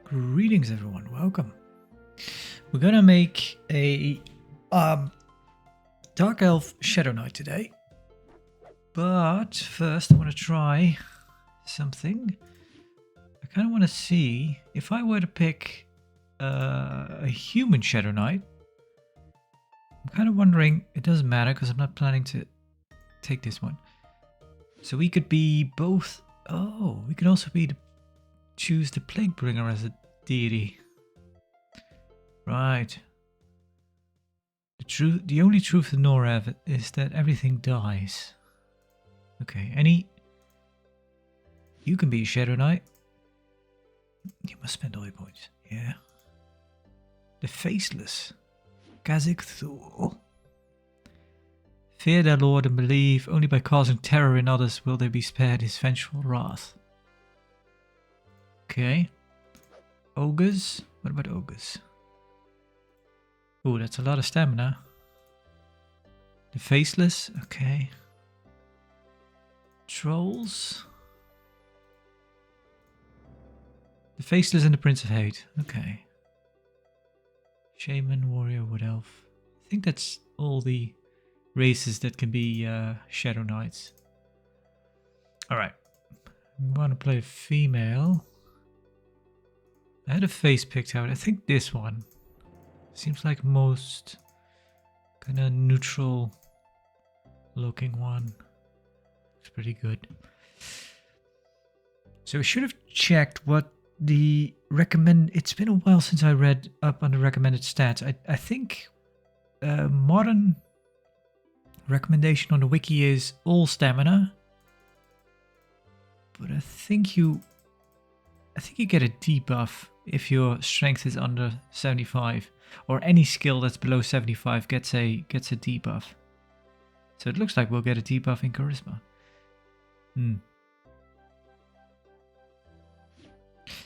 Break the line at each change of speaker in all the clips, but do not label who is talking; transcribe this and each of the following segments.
Greetings everyone, welcome. We're gonna make a Dark Elf Shadow Knight today. But first I want to try something. I kind of want to see if I were to pick a human Shadow Knight. I'm kind of wondering, it doesn't matter because I'm not planning to take this one. So we could be both. Oh, we could also be choose the Plague Bringer as a deity. Right. The only truth in Norav is that everything dies. Okay, you can be a Shadow Knight. You must spend all your points. Yeah. The Faceless. Kazik Thul. Fear their lord and believe only by causing terror in others will they be spared his vengeful wrath. Okay. Ogres? What about ogres? Oh, that's a lot of stamina. The Faceless? Okay. Trolls? The Faceless and the Prince of Hate. Okay. Shaman, Warrior, Wood Elf. I think that's all the races that can be Shadow Knights. Alright. I'm going to play a female. I had a face picked out. I think this one seems like most kind of neutral looking one. It's pretty good. So I should have checked what the it's been a while since I read up on the recommended stats. I think modern recommendation on the wiki is all stamina, but I think you get a debuff if your strength is under 75, or any skill that's below 75 gets a debuff. So it looks like we'll get a debuff in charisma.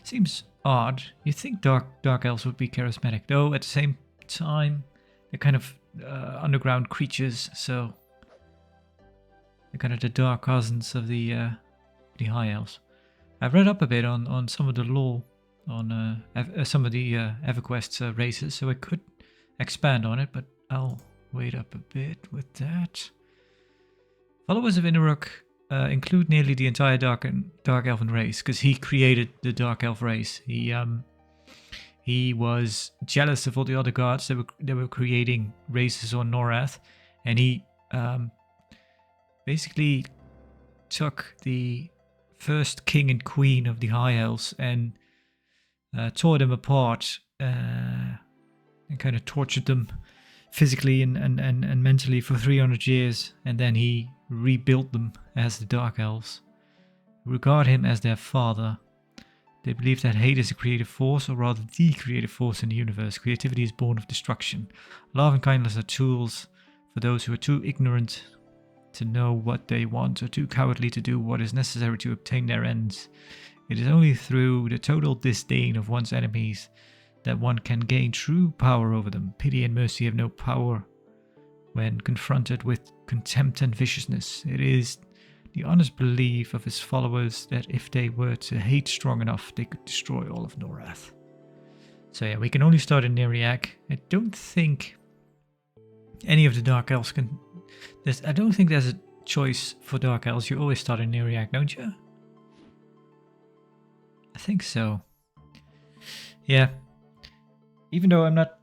Seems odd. You'd think dark elves would be charismatic, though at the same time they're kind of underground creatures, so they're kind of the dark cousins of the high elves. I've read up a bit on some of the lore on some of the Everquest races, so I could expand on it, but I'll wait up a bit with that. Followers of Neriak include nearly the entire dark elven race, because he created the dark elf race. He was jealous of all the other gods that were creating races on Norath, and he basically took the first king and queen of the high elves and tore them apart and kind of tortured them physically and mentally for 300 years, and then he rebuilt them as the dark elves. Regard him as their father. They believe that hate is a creative force, or rather the creative force in the universe. Creativity is born of destruction. Love and kindness are tools for those who are too ignorant to know what they want, or too cowardly to do what is necessary to obtain their ends. It is only through the total disdain of one's enemies that one can gain true power over them. Pity and mercy have no power when confronted with contempt and viciousness. It is the honest belief of his followers that if they were to hate strong enough, they could destroy all of Norath. So yeah, we can only start in Neriak. I don't think any of the Dark Elves can... I don't think there's a choice for Dark Elves. You always start in Neriak, don't you? I think so. Yeah. Even though I'm not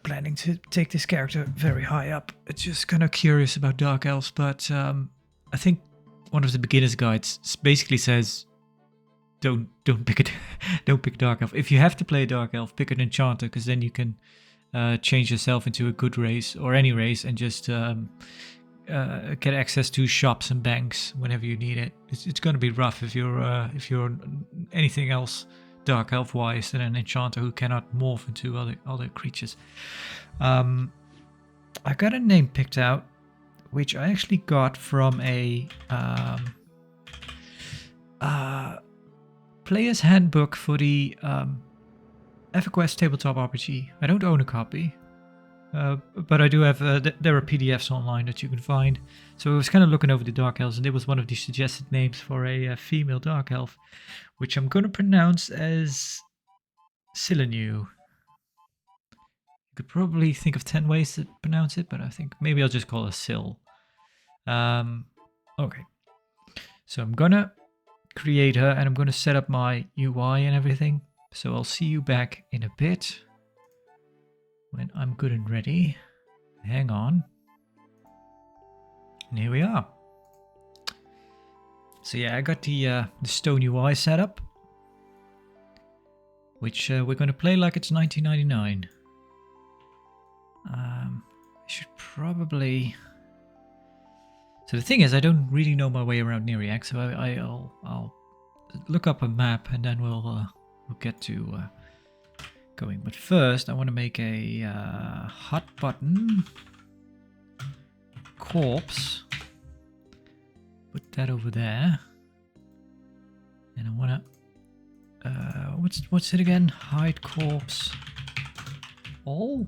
planning to take this character very high up. It's just kind of curious about Dark Elves, but I think one of the beginner's guides basically says don't pick Dark Elf. If you have to play a Dark Elf, pick an Enchanter, because then you can change yourself into a good race or any race and just get access to shops and banks whenever you need it. It's going to be rough if you're anything else Dark Elf wise than an Enchanter who cannot morph into other creatures. I got a name picked out, which I actually got from a player's handbook for the Everquest tabletop RPG. I don't own a copy, But I do have, there are PDFs online that you can find. So I was kind of looking over the Dark Elves, and it was one of the suggested names for a female Dark Elf, which I'm going to pronounce as Silenu. You could probably think of 10 ways to pronounce it, but I think maybe I'll just call her Sil. Okay. So I'm going to create her, and I'm going to set up my UI and everything. So I'll see you back in a bit when I'm good and ready. Hang on. And here we are. So yeah, I got the StoneUI set up, which we're going to play like it's 1999. I should probably... So the thing is, I don't really know my way around Neriak, so I'll look up a map and then we'll get to going. But first, I want to make a hot button corpse. Put that over there, and I want to. What's it again? Hide corpse. All.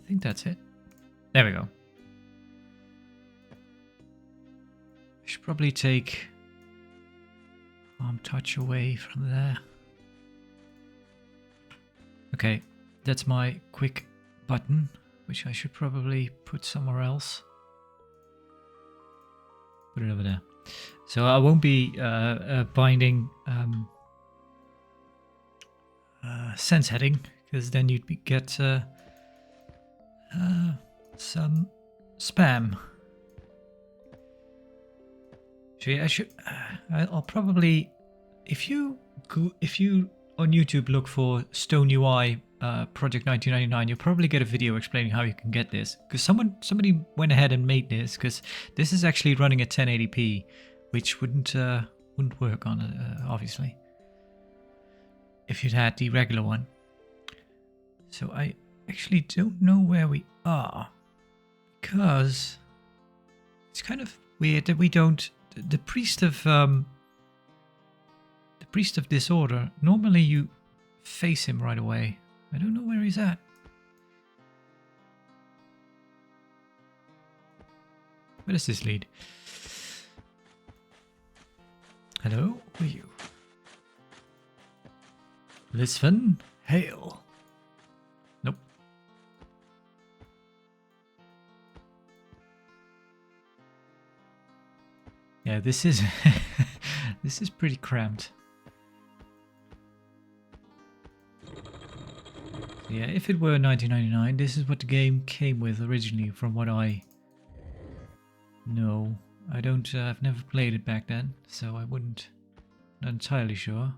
I think that's it. There we go. I should probably take arm touch away from there. Okay, that's my quick button, which I should probably put somewhere else. Put it over there. So I won't be binding sense heading, because then you'd get some spam. So yeah, I'll probably, if you on YouTube look for StoneUI Project 1999, you'll probably get a video explaining how you can get this, because somebody went ahead and made this, because this is actually running at 1080p, which wouldn't work on it, obviously, if you'd had the regular one. So I actually don't know where we are, because it's kind of weird that we don't. The priest of disorder, normally you face him right away. I don't know where he's at. Where does this lead? Hello, who are you? Lisvan, hail. Nope. Yeah, this is this is pretty cramped. Yeah, if it were 1999, this is what the game came with originally, from what I know. I don't, I've never played it back then, so I wouldn't, not entirely sure.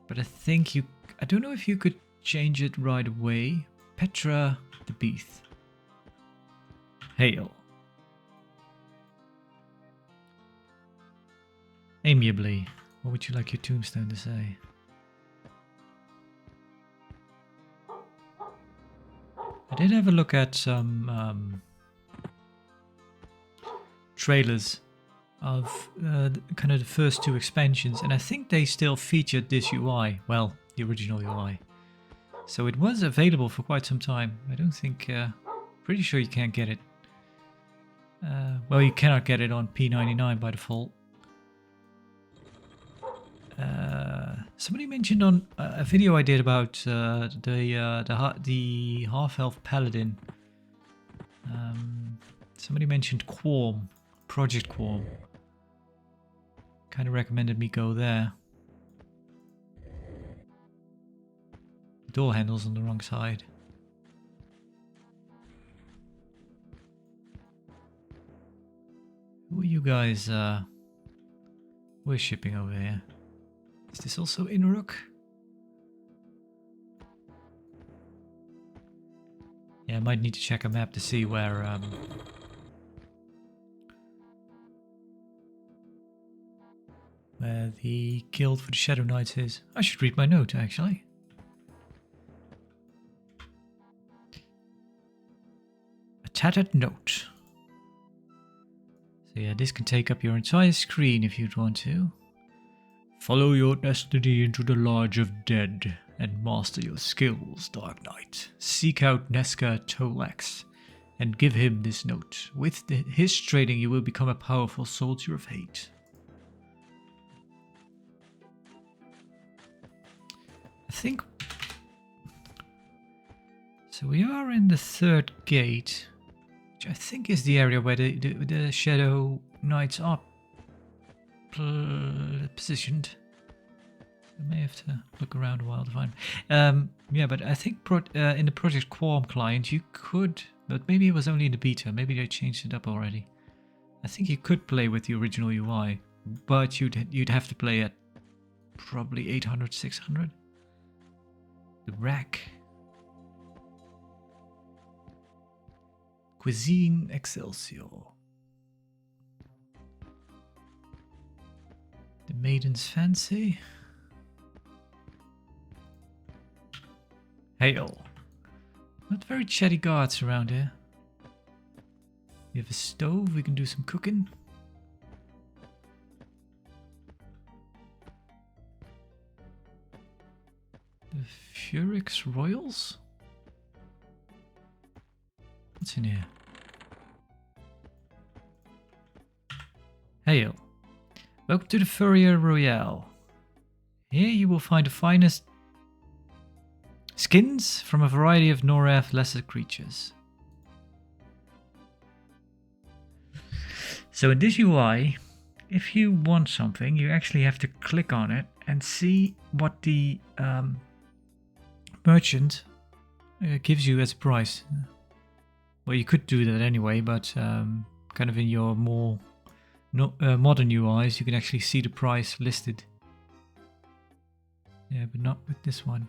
But I think you, I don't know if you could change it right away. Petra the Beath. Hail. Amiably. What would you like your tombstone to say? I did have a look at some trailers of kind of the first two expansions, and I think they still featured this UI, well, the original UI. So it was available for quite some time. I don't think, pretty sure you can't get it. Well, you cannot get it on P99 by default. Somebody mentioned on a video I did about the half-elf paladin. Somebody mentioned Quorm, Project Quorm. Kind of recommended me go there. Door handle's on the wrong side. Who are you guys worshipping over here? Is this also Enrayn? Yeah, I might need to check a map to see where the guild for the Shadow Knights is. I should read my note, actually. A tattered note. So yeah, this can take up your entire screen if you'd want to. Follow your destiny into the Lodge of Dead. and master your skills, Dark Knight. Seek out Nesca Tolex and give him this note. With his training, you will become a powerful soldier of hate. I think... So we are in the third gate, which I think is the area where the Shadow Knights are positioned. I may have to look around a while to find. Yeah, but I think in the Project Qualm client you could, but maybe it was only in the beta. Maybe they changed it up already. I think you could play with the original UI, but you'd have to play at probably 800, 600. The rack. Cuisine Excelsior. The Maiden's Fancy. Hail. Not very chatty guards around here. We have a stove, we can do some cooking. The Furix Royals? What's in here? Hail. Welcome to the Furrier Royale. Here you will find the finest skins from a variety of Norath lesser creatures. So in this UI, if you want something, you actually have to click on it and see what the merchant gives you as a price. Well, you could do that anyway, but kind of in your more modern UIs, you can actually see the price listed. Yeah, but not with this one.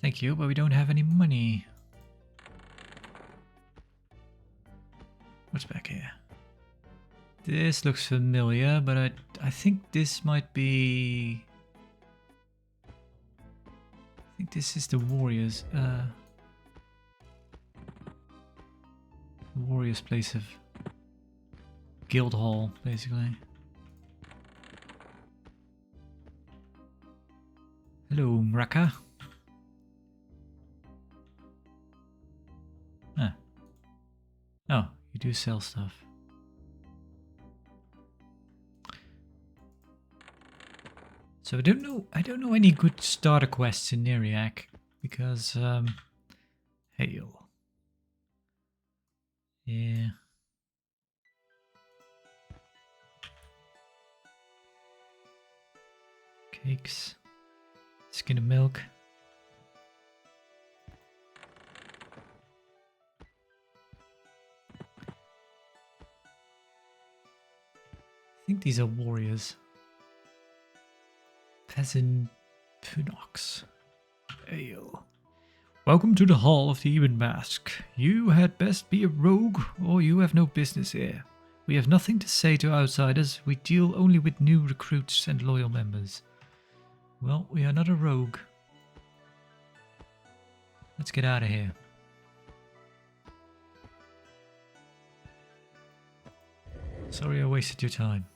Thank you, but we don't have any money. What's back here? This looks familiar, but I think this might be... I think this is the Warriors. Warriors' place of guild hall, basically. Hello, Mraka. Ah. Oh, you do sell stuff. So I don't know any good starter quests in Neriak because hail. Yeah. Cakes. Skin of milk. I think these are warriors. Peasant Punox. Ale. Welcome to the Hall of the Even Mask. You had best be a rogue, or you have no business here. We have nothing to say to outsiders. We deal only with new recruits and loyal members. Well, we are not a rogue. Let's get out of here. Sorry I wasted your time.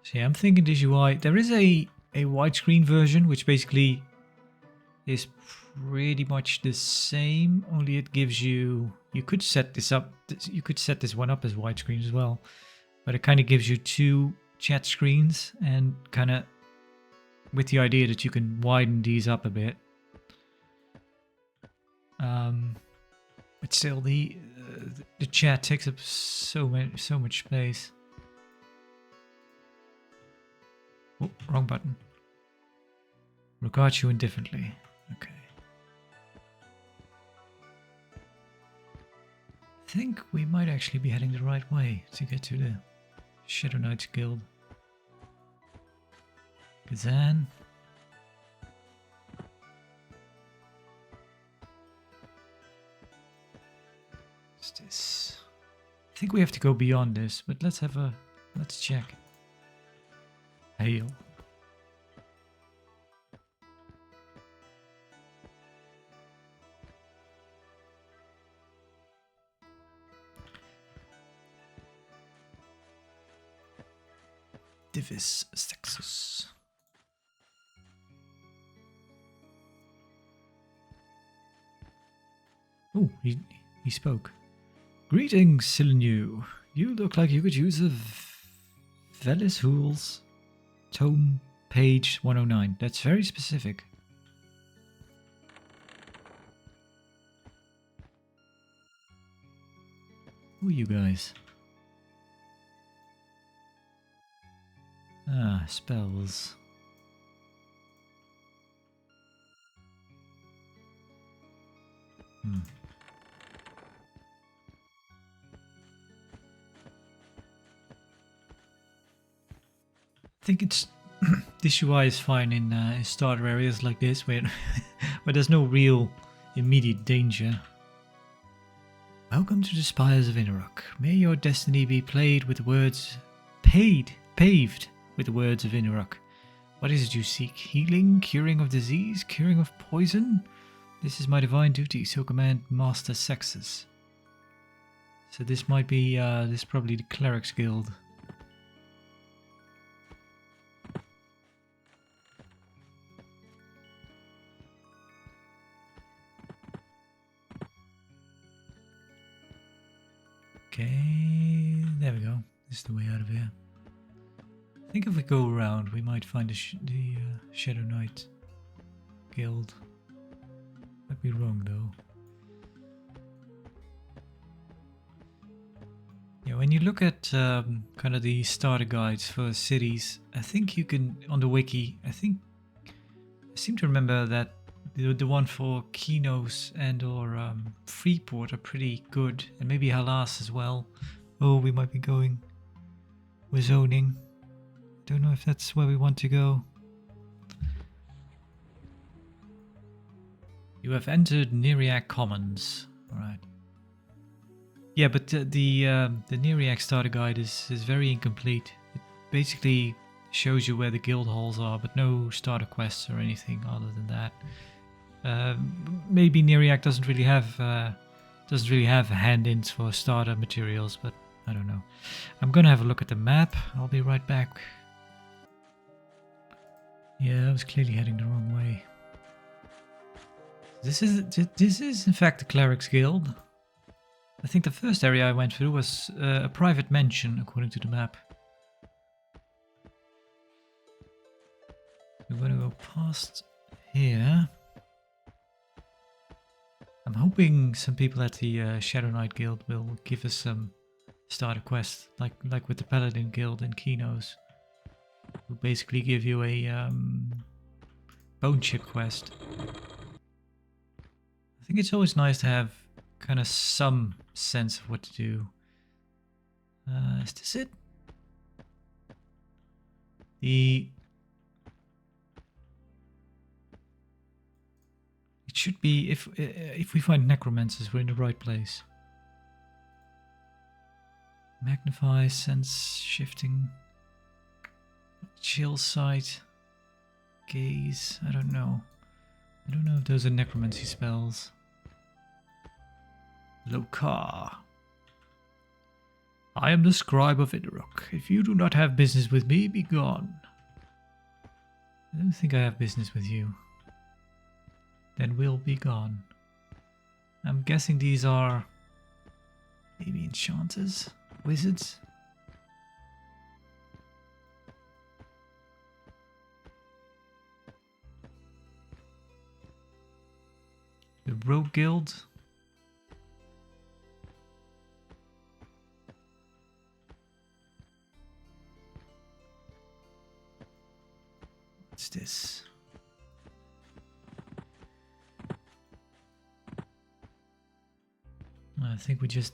So yeah, I'm thinking this UI. There is a widescreen version, which basically is pretty much the same. Only it gives you. You could set this up. You could set this one up as widescreen as well, but it kind of gives you two chat screens and kind of with the idea that you can widen these up a bit. But still, the chat takes up so much space. Oh, wrong button. Regard you indifferently. Okay. I think we might actually be heading the right way to get to the Shadow Knights Guild. Kazan. What's this? I think we have to go beyond this, but let's check. Hail. Divis Sexus. Oh, he spoke. Greetings, Silinu. You look like you could use a Velis Hools tome page 109. That's very specific. Who are you guys? Ah, spells. I think it's this UI is fine in starter areas like this where there's no real immediate danger. Welcome to the Spires of Neriak. May your destiny be paved with the words with the words of Neriak. What is it you seek? Healing, curing of disease, curing of poison? This is my divine duty, so command Master Sexus. So this might be this is probably the Cleric's Guild. Okay, there we go. This is the way out of here. I think if we go around, we might find the Shadow Knight Guild. Might be wrong though. Yeah, when you look at kind of the starter guides for cities, I think you can on the wiki. I seem to remember that the one for Kinos and or Freeport are pretty good, and maybe Halas as well. Oh, we might be going. We're zoning. Don't know if that's where we want to go. You have entered Neriak Commons. All right. Yeah, but the Neriak starter guide is very incomplete. It basically shows you where the guild halls are, but no starter quests or anything other than that. Maybe Neriak doesn't really have hand-ins for starter materials, but I don't know. I'm gonna have a look at the map. I'll be right back. Yeah, I was clearly heading the wrong way. This is in fact the Cleric's Guild. I think the first area I went through was a private mansion, according to the map. We're gonna go past here. I'm hoping some people at the Shadow Knight Guild will give us some starter quests, like with the Paladin Guild in Kinos, who basically give you a bone chip quest. I think it's always nice to have kind of some sense of what to do. Is this it? It should be, if we find necromancers, we're in the right place. Magnify, sense shifting, chill sight, gaze. I don't know if those are necromancy spells. Lokar. I am the scribe of Neriak. If you do not have business with me, be gone. I don't think I have business with you. Then we'll be gone. I'm guessing these are maybe enchanters, wizards. The Rogue Guild. What's this? I think we just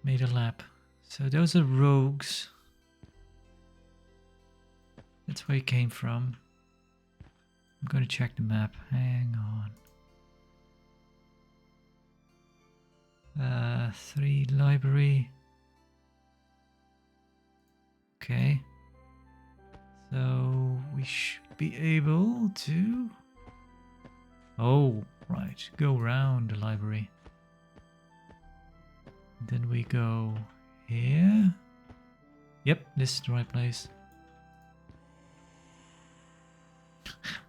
made a lap. So those are rogues. That's where he came from. I'm going to check the map. Hang on. 3 library. Okay. So we should be able to... Oh, right. Go around the library. Then we go here. Yep, this is the right place.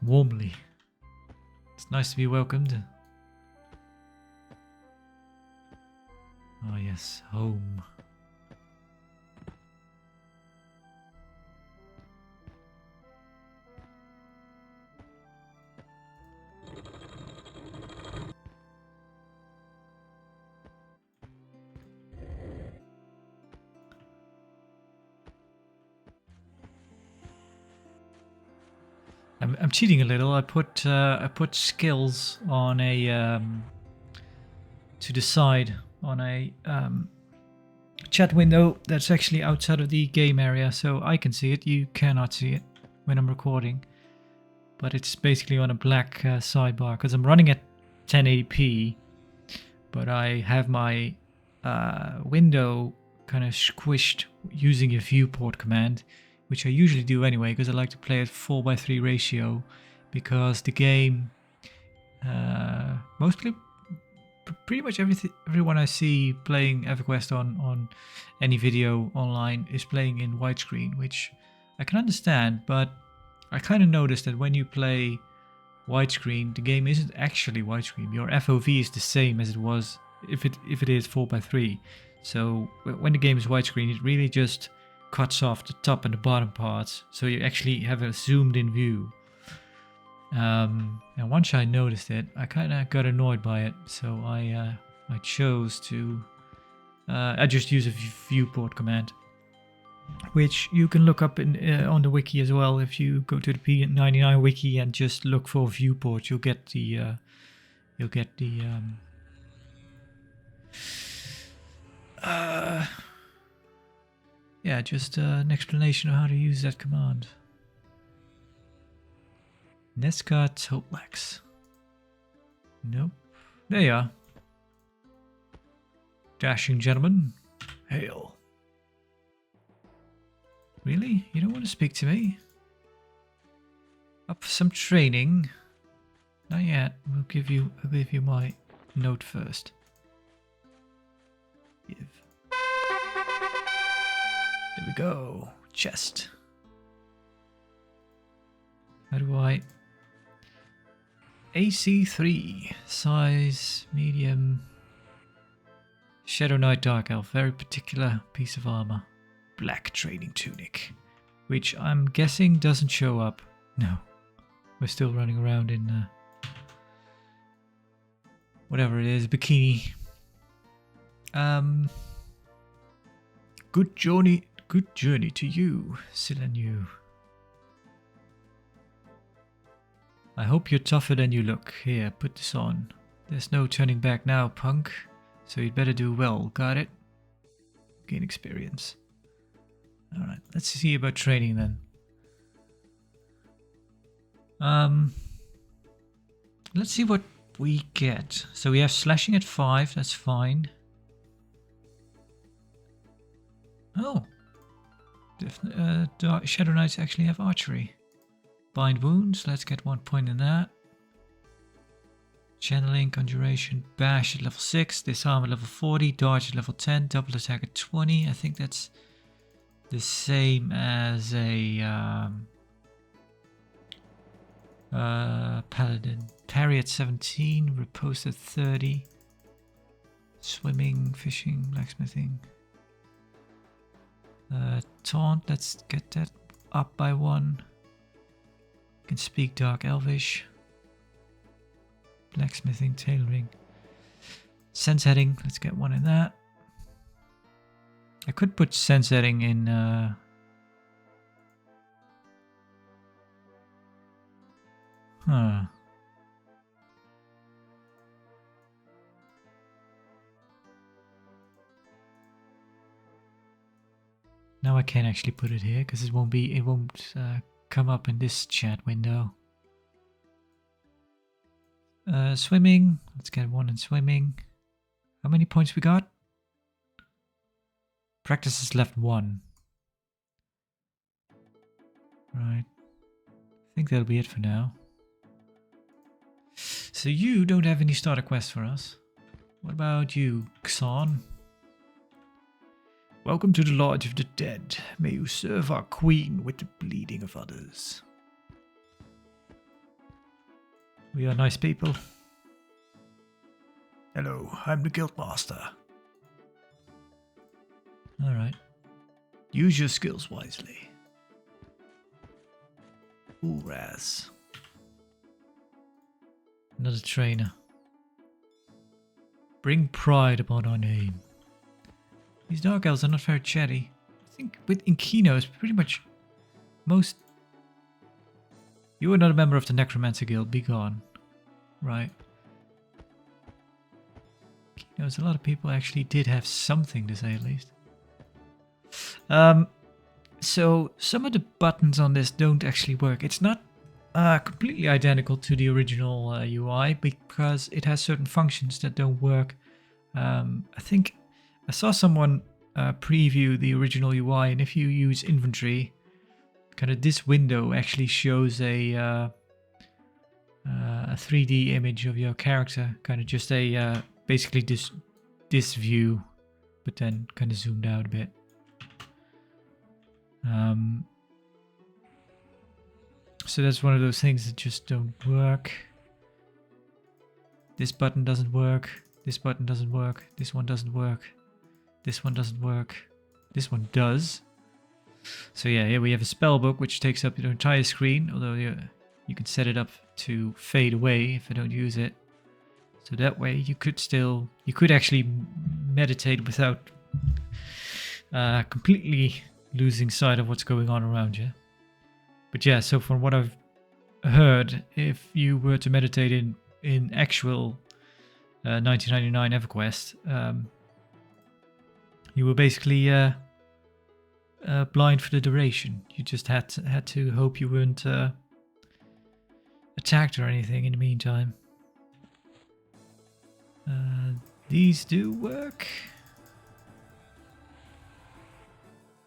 warmly. It's nice to be welcomed. Oh yes, home. I'm cheating a little. I put skills on a to the side on a chat window that's actually outside of the game area, so I can see it. You cannot see it when I'm recording, but it's basically on a black sidebar because I'm running at 1080p, but I have my window kind of squished using a viewport command, which I usually do anyway because I like to play at 4:3 ratio, because the game mostly pretty much everyone I see playing Everquest on any video online is playing in widescreen, which I can understand, but I kind of noticed that when you play widescreen, the game isn't actually widescreen. Your FOV is the same as it was if it is 4:3. So when the game is widescreen, it really just cuts off the top and the bottom parts, so you actually have a zoomed in view. And once I noticed it, I kind of got annoyed by it, so I chose to I just use a viewport command, which you can look up in on the wiki as well. If you go to the P99 wiki and just look for viewport, you'll get the yeah, just an explanation of how to use that command. Nesca Totlex. Nope. There you are. Dashing gentleman. Hail. Really? You don't want to speak to me? Up for some training? Not yet. I'll give you my note first. Give. There we go. Chest. How do I... AC3. Size. Medium. Shadow Knight Dark Elf. Very particular piece of armor. Black training tunic. Which I'm guessing doesn't show up. No. We're still running around in... whatever it is. Bikini. Good journey to you, Silenu. I hope you're tougher than you look. Here, put this on. There's no turning back now, punk. So you'd better do well, got it? Gain experience. Alright, let's see about training then. Let's see what we get. So we have slashing at 5, that's fine. Oh. Shadow Knights actually have archery. Bind wounds, let's get 1 point in that. Channeling, conjuration, bash at level 6, disarm at level 40, dodge at level 10, double attack at 20. I think that's the same as a paladin. Parry at 17, riposte at 30. Swimming, fishing, blacksmithing. Taunt, let's get that up by 1. Can speak Dark Elvish. Blacksmithing, tailoring. Sense heading, let's get 1 in that. I could put sense heading in... Huh. Now I can actually put it here because it won't come up in this chat window. Swimming. Let's get 1 in swimming. How many points we got? Practice has left 1. Right. I think that'll be it for now. So you don't have any starter quests for us. What about you, Xon? Welcome to the Lodge of the Dead. May you serve our queen with the bleeding of others. We are nice people. Hello, I'm the guildmaster. Alright. Use your skills wisely. Ooh, Raz. Another trainer. Bring pride upon our name. These dark elves are not very chatty. I think in Kino it's pretty much most... You are not a member of the Necromancer Guild, be gone. Right. Kino's a lot of people actually did have something to say at least. So some of the buttons on this don't actually work. It's not completely identical to the original UI because it has certain functions that don't work. I think I saw someone preview the original UI, and if you use inventory, kind of this window actually shows a 3D image of your character, kind of just a basically this view, but then kind of zoomed out a bit. So that's one of those things that just don't work. This button doesn't work. This button doesn't work. This one doesn't work. This one doesn't work. This one does. So yeah, here we have a spell book which takes up your entire screen, although you can set it up to fade away if I don't use it. So that way you could actually meditate without completely losing sight of what's going on around you. But yeah, so from what I've heard, if you were to meditate in actual 1999 Everquest, you were basically blind for the duration. You just had to hope you weren't attacked or anything in the meantime. These do work.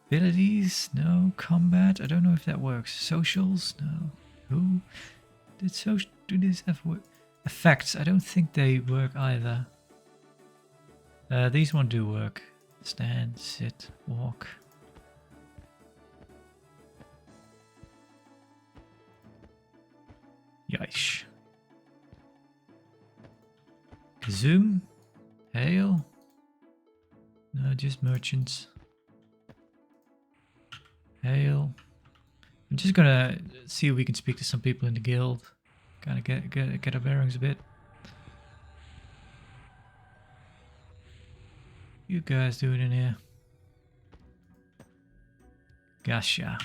Abilities, no. Combat, I don't know if that works. Socials, no. Who did do this have work? Effects, I don't think they work either. These one do work. Stand, sit, walk. Yish. Zoom, hail. No, just merchants. Hail. I'm just gonna see if we can speak to some people in the guild. Kind of get our bearings a bit. You guys doing in here? Gotcha.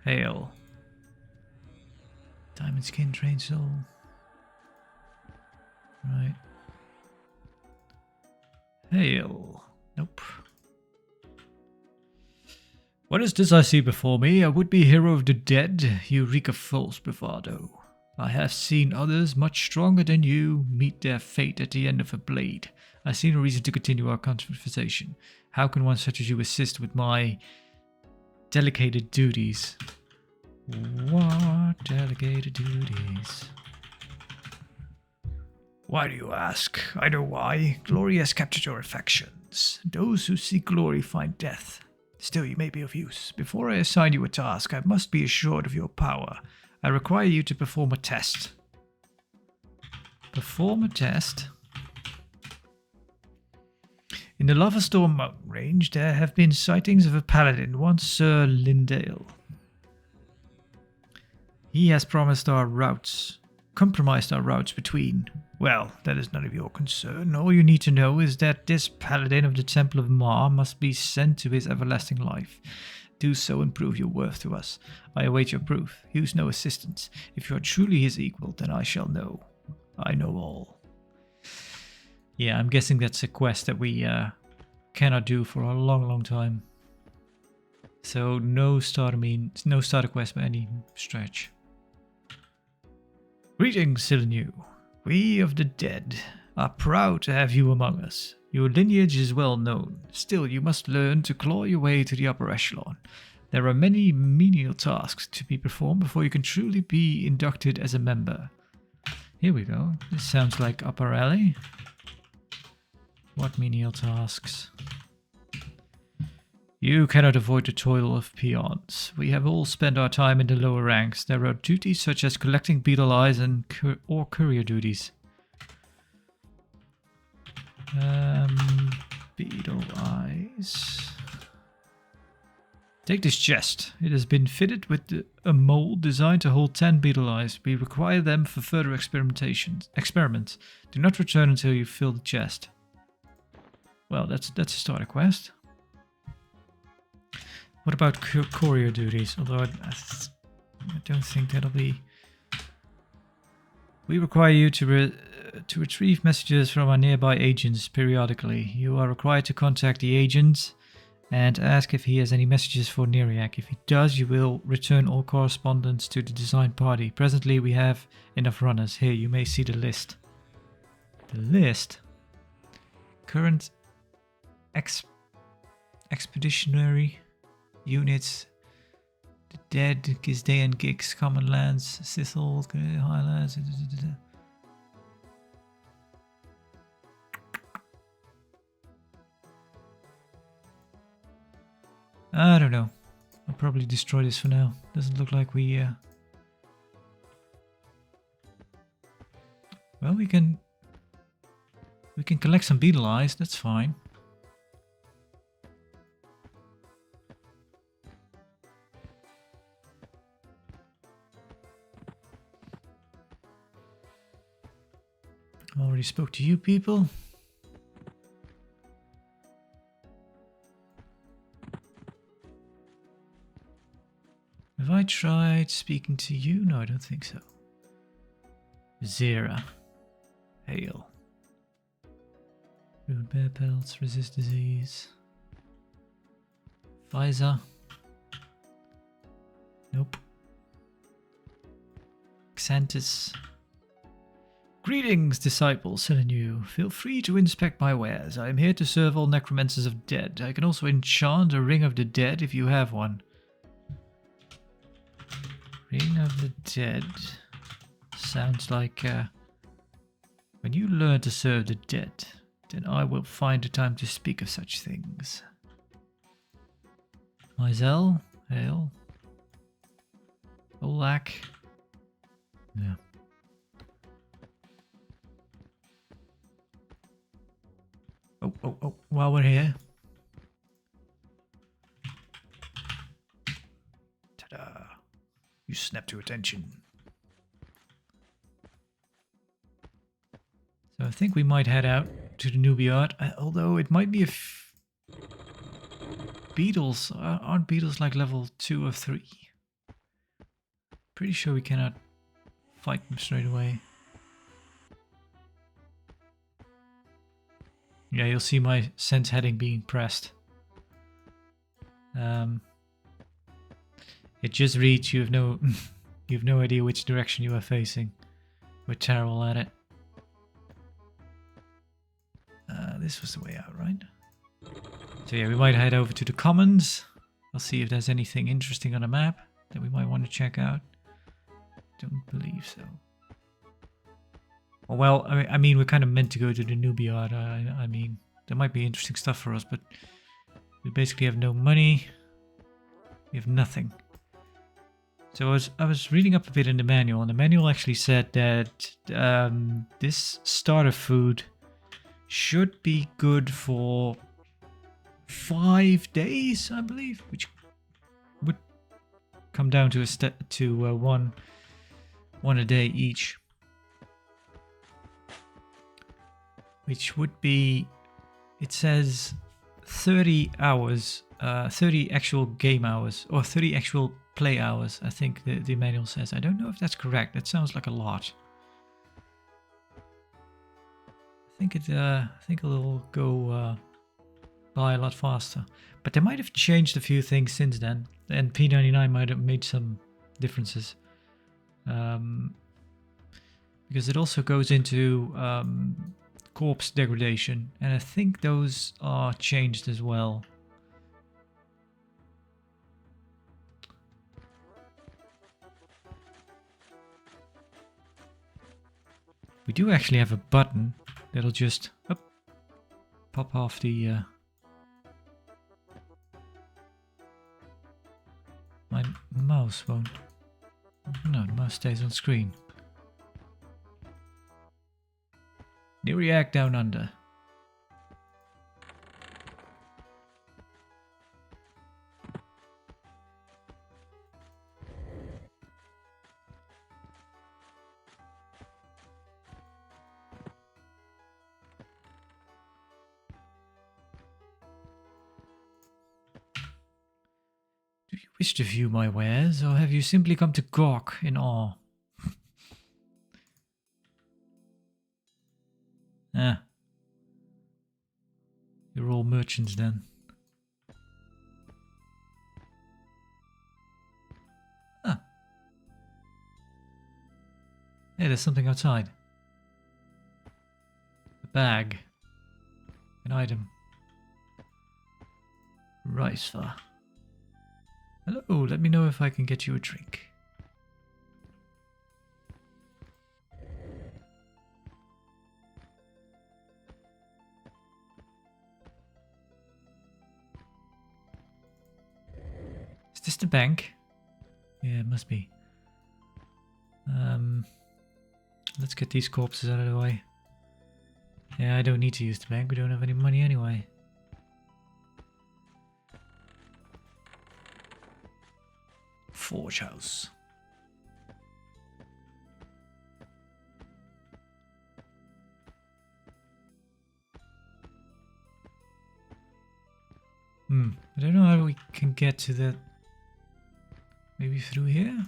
Hail. Diamond skin, trained soul. Right. Hail. Nope. What is this I see before me? A would-be hero of the dead? You reek of false bravado. I have seen others much stronger than you meet their fate at the end of a blade. I see no reason to continue our conversation. How can one such as you assist with my delegated duties? What delegated duties? Why do you ask? I know why. Glory has captured your affections. Those who seek glory find death. Still, you may be of use. Before I assign you a task, I must be assured of your power. I require you to perform a test. Perform a test? In the Lava Storm mountain range, there have been sightings of a paladin, one Sir Lindale. He has compromised our routes between... Well, that is none of your concern. All you need to know is that this paladin of the Temple of Ma must be sent to his everlasting life. Do so and prove your worth to us. I await your proof. Use no assistance. If you are truly his equal, then I shall know. I know all. Yeah, I'm guessing that's a quest that we cannot do for a long, long time. So no starter quest by any stretch. Greetings, Silinu. We of the dead are proud to have you among us. Your lineage is well known. Still, you must learn to claw your way to the upper echelon. There are many menial tasks to be performed before you can truly be inducted as a member. Here we go. This sounds like upper alley. What menial tasks? You cannot avoid the toil of peons. We have all spent our time in the lower ranks. There are duties such as collecting beetle eyes and or courier duties. Beetle eyes. Take this chest. It has been fitted with a mold designed to hold 10 beetle eyes. We require them for further experiments. Do not return until you fill the chest. Well, that's a starter quest. What about courier duties? Although I don't think that'll be... We require you to retrieve messages from our nearby agents periodically. You are required to contact the agent and ask if he has any messages for Neriak. If he does, you will return all correspondence to the design party. Presently, we have enough runners. Here, you may see the list. The list? Current expeditionary units. The Dead, Gizday and Gigs, Common Lands, Sithal, Highlands. I don't know. I'll probably destroy this for now. Doesn't look like we... Well, we can collect some beetle eyes. That's fine. Already spoke to you people. Have I tried speaking to you? No, I don't think so. Zera. Hail. Rude bear pelts, resist disease. Pfizer. Nope. Xantus. Greetings, disciples, selling you. Feel free to inspect my wares. I am here to serve all necromancers of dead. I can also enchant a ring of the dead if you have one. Ring of the Dead. Sounds like when you learn to serve the dead, then I will find the time to speak of such things. Mizell, Hail, Olak. Yeah. Oh, while we're here. Ta-da. You snap to attention. So I think we might head out to the Newbie art, although it might be beetles. Aren't beetles like level 2 or 3? Pretty sure we cannot fight them straight away. Yeah, you'll see my sense heading being pressed. It just reads you have no idea which direction you are facing. We're terrible at it. This was the way out, right? So yeah, we might head over to the commons. I'll see if there's anything interesting on the map that we might want to check out. Don't believe so. Well, I mean, we're kind of meant to go to the Newbie art. I mean, there might be interesting stuff for us, but we basically have no money. We have nothing. So I was reading up a bit in the manual, and the manual actually said that this starter food should be good for 5 days, I believe, which would come down to one a day each, which would be, it says 30 hours, 30 actual game hours, or 30 actual play hours, I think the manual says. I don't know if that's correct. That sounds like a lot. I think it'll go by a lot faster. But they might have changed a few things since then, and P99 might have made some differences. Because it also goes into corpse degradation, and I think those are changed as well. We do actually have a button that'll just pop off the mouse won't... No, the mouse stays on screen. Neriak down under. Do you wish to view my wares, or have you simply come to gawk in awe? Ah. You're all merchants then. Ah. Hey, there's something outside. A bag. An item. Rice fur. Hello, let me know if I can get you a drink. Is this the bank? Yeah, it must be. Let's get these corpses out of the way. Yeah, I don't need to use the bank. We don't have any money anyway. Forge house. I don't know how we can get to that. Maybe through here?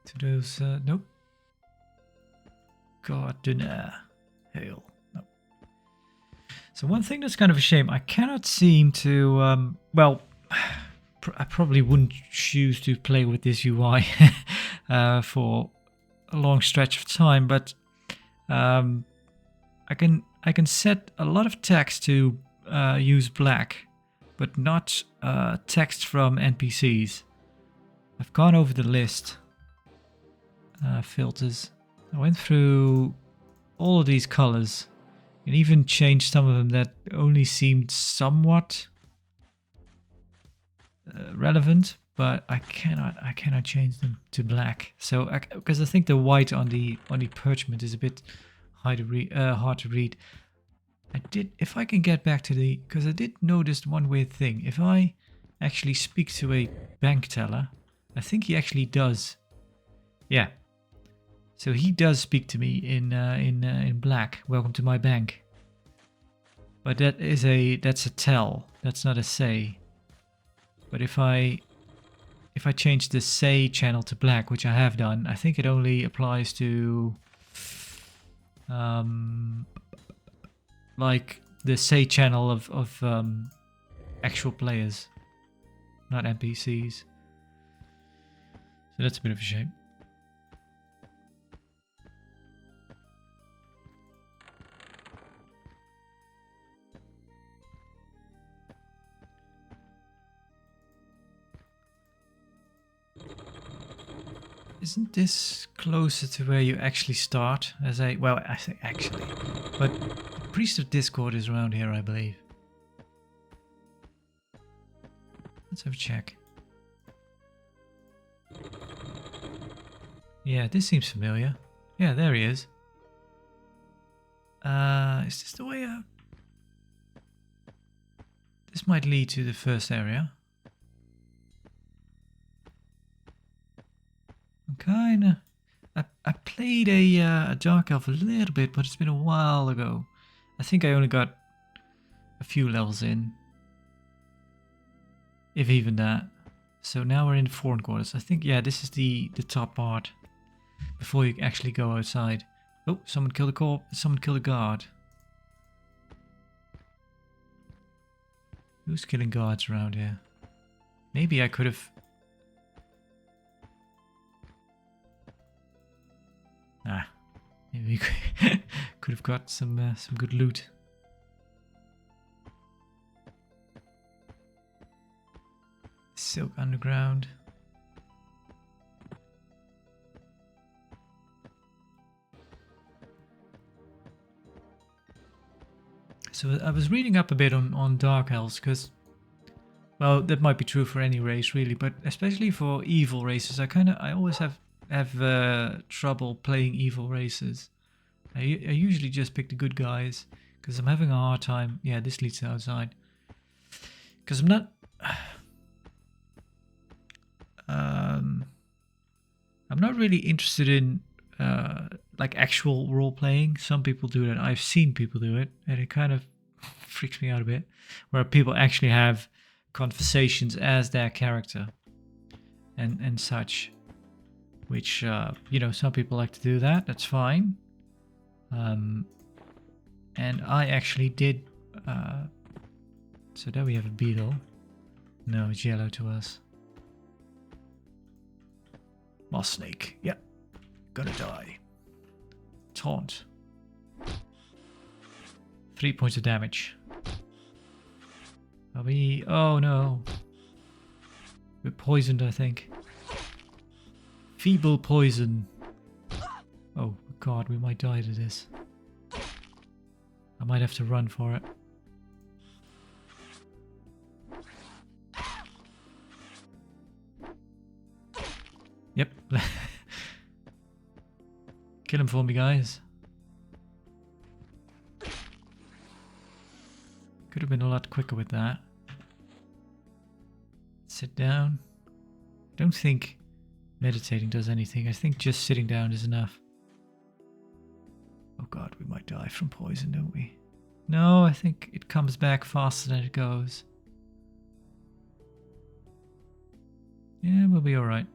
To those, nope. Gardener. Hail. Nope. So one thing that's kind of a shame, I cannot seem to, well, I probably wouldn't choose to play with this UI for a long stretch of time, but I can set a lot of text to use black, but not text from NPCs. I've gone over the list. Filters. I went through all of these colors and even changed some of them that only seemed somewhat relevant, but I cannot change them to black. So because I think the white on the parchment is a bit hard to read. If I can get back to because I did notice one weird thing. If I actually speak to a bank teller, I think he actually does. Yeah. So he does speak to me in black. Welcome to my bank. But that's a tell. That's not a say. But if I change the say channel to black, which I have done, I think it only applies to like the say channel of actual players, not NPCs. So that's a bit of a shame. Isn't this closer to where you actually start? I say actually, but Priest of Discord is around here, I believe. Let's have a check. Yeah, this seems familiar. Yeah, there he is. Is this the way out? This might lead to the first area. Kinda. I played a Dark Elf a little bit, but it's been a while ago. I think I only got a few levels in, if even that. So now we're in the Foreign Quarters. I think, yeah, this is the top part before you actually go outside. Oh, someone killed a corp. Someone killed a guard. Who's killing guards around here? Maybe I could have. Maybe we could have got some good loot. Silk Underground. So I was reading up a bit on Dark Elves because Well, that might be true for any race, really, but especially for evil races, I always have trouble playing evil races. I usually just pick the good guys because I'm having a hard time. Yeah, this leads to outside. Because I'm not. I'm not really interested in like actual role playing. Some people do that. I've seen people do it, and it kind of freaks me out a bit. Where people actually have conversations as their character and such, which you know, some people like to do that. That's fine. And I actually did. So there we have a beetle. No, it's yellow to us. Moss snake. Yep. Gonna die. Taunt. 3 points of damage. Are we... Oh no. We're poisoned, I think. Feeble poison. Oh god, we might die to this. I might have to run for it. Yep. Kill him for me, guys. Could have been a lot quicker with that. Sit down. Don't think meditating does anything. I think just sitting down is enough. Oh god, we might die from poison, don't we? No, I think it comes back faster than it goes. Yeah, we'll be alright.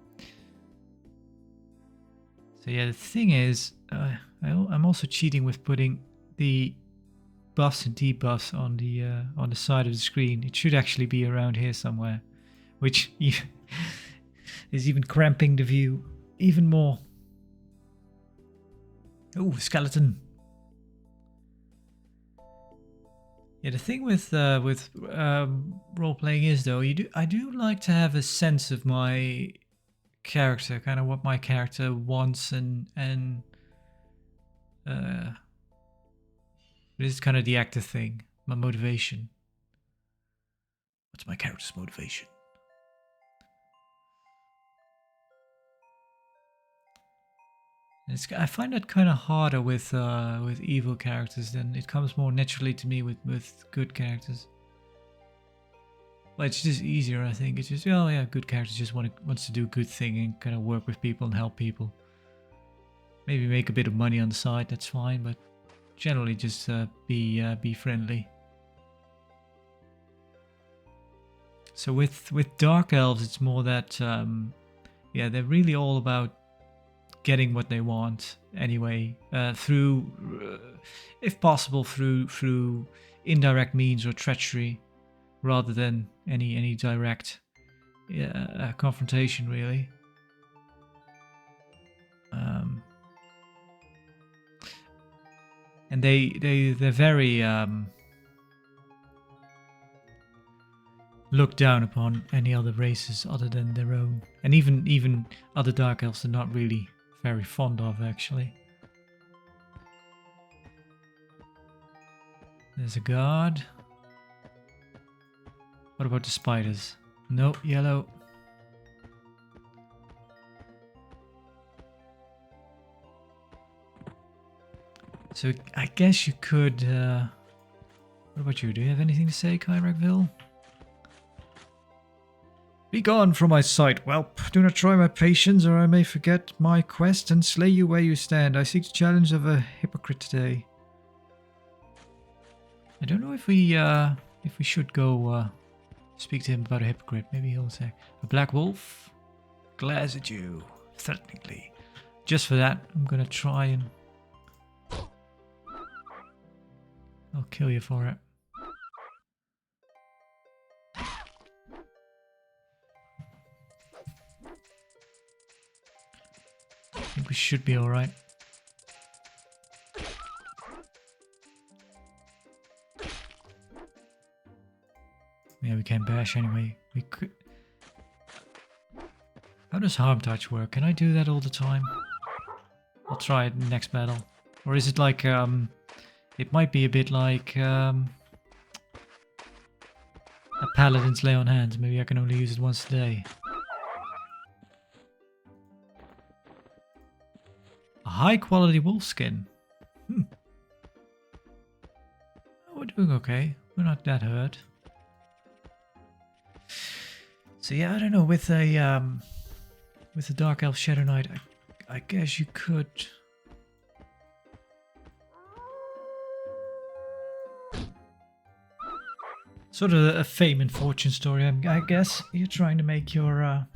So yeah, the thing is, I'm also cheating with putting the buffs and debuffs on the side of the screen. It should actually be around here somewhere, which is even cramping the view even more. Oh, skeleton. Yeah, the thing with role playing is though, I do like to have a sense of my character, kind of what my character wants, and this is kind of the actor thing, my motivation. What's my character's motivation? I find that kind of harder with evil characters. Than it comes more naturally to me with good characters. Well, it's just easier, I think. It's just, oh yeah, good character just wants to do a good thing and kind of work with people and help people. Maybe make a bit of money on the side, that's fine, but generally just be friendly. So with Dark Elves, it's more that, yeah, they're really all about getting what they want anyway, through, if possible, through indirect means or treachery, rather than any direct confrontation, really. And they're very look down upon any other races other than their own, and even other Dark Elves they're not really very fond of, actually. There's a guard. What about the spiders? No, yellow. So I guess you could... what about you? Do you have anything to say, Kyrakville? Be gone from my sight, whelp. Do not try my patience, or I may forget my quest and slay you where you stand. I seek the challenge of a hypocrite today. I don't know if we should go speak to him about a hypocrite. Maybe he'll say, a black wolf glares at you threateningly. Just for that, I'm gonna try and I'll kill you for it. I think we should be alright. Yeah, we can bash anyway. We could... How does harm touch work? Can I do that all the time? I'll try it in the next battle. Or is it like, it might be a bit like, a paladin's lay on hands. Maybe I can only use it once a day. A high quality wolf skin. We're doing okay. We're not that hurt. So yeah, I don't know. With a Dark Elf Shadow Knight, I guess you could. Sort of a fame and fortune story, I guess. You're trying to make your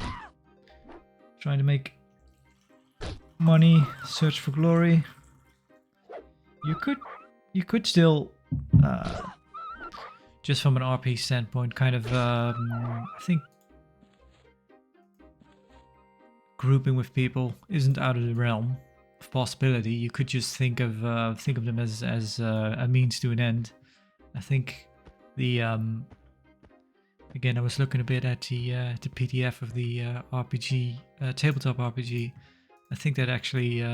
money, search for glory. You could still, just from an RP standpoint, kind of, I think grouping with people isn't out of the realm of possibility. You could just think of them as a means to an end. I think the again, I was looking a bit at the PDF of the RPG, tabletop RPG. I think that actually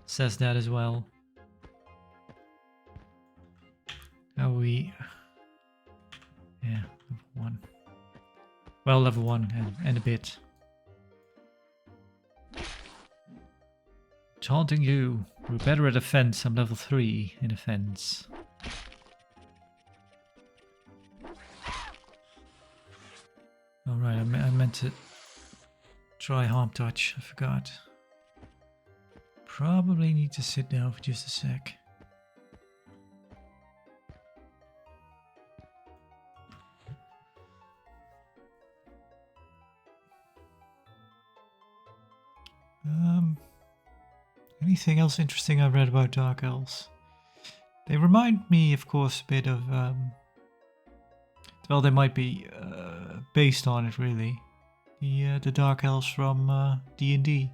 says that as well. How we, yeah, level 1. Well, level 1 and a bit. Taunting you. We're better at offense. I'm level 3 in offense. Alright, I meant to try harm touch. I forgot. Probably need to sit down for just a sec. Anything else interesting I've read about Dark Elves? They remind me, of course, a bit of... well, they might be based on it, really. The Dark Elves from D&D.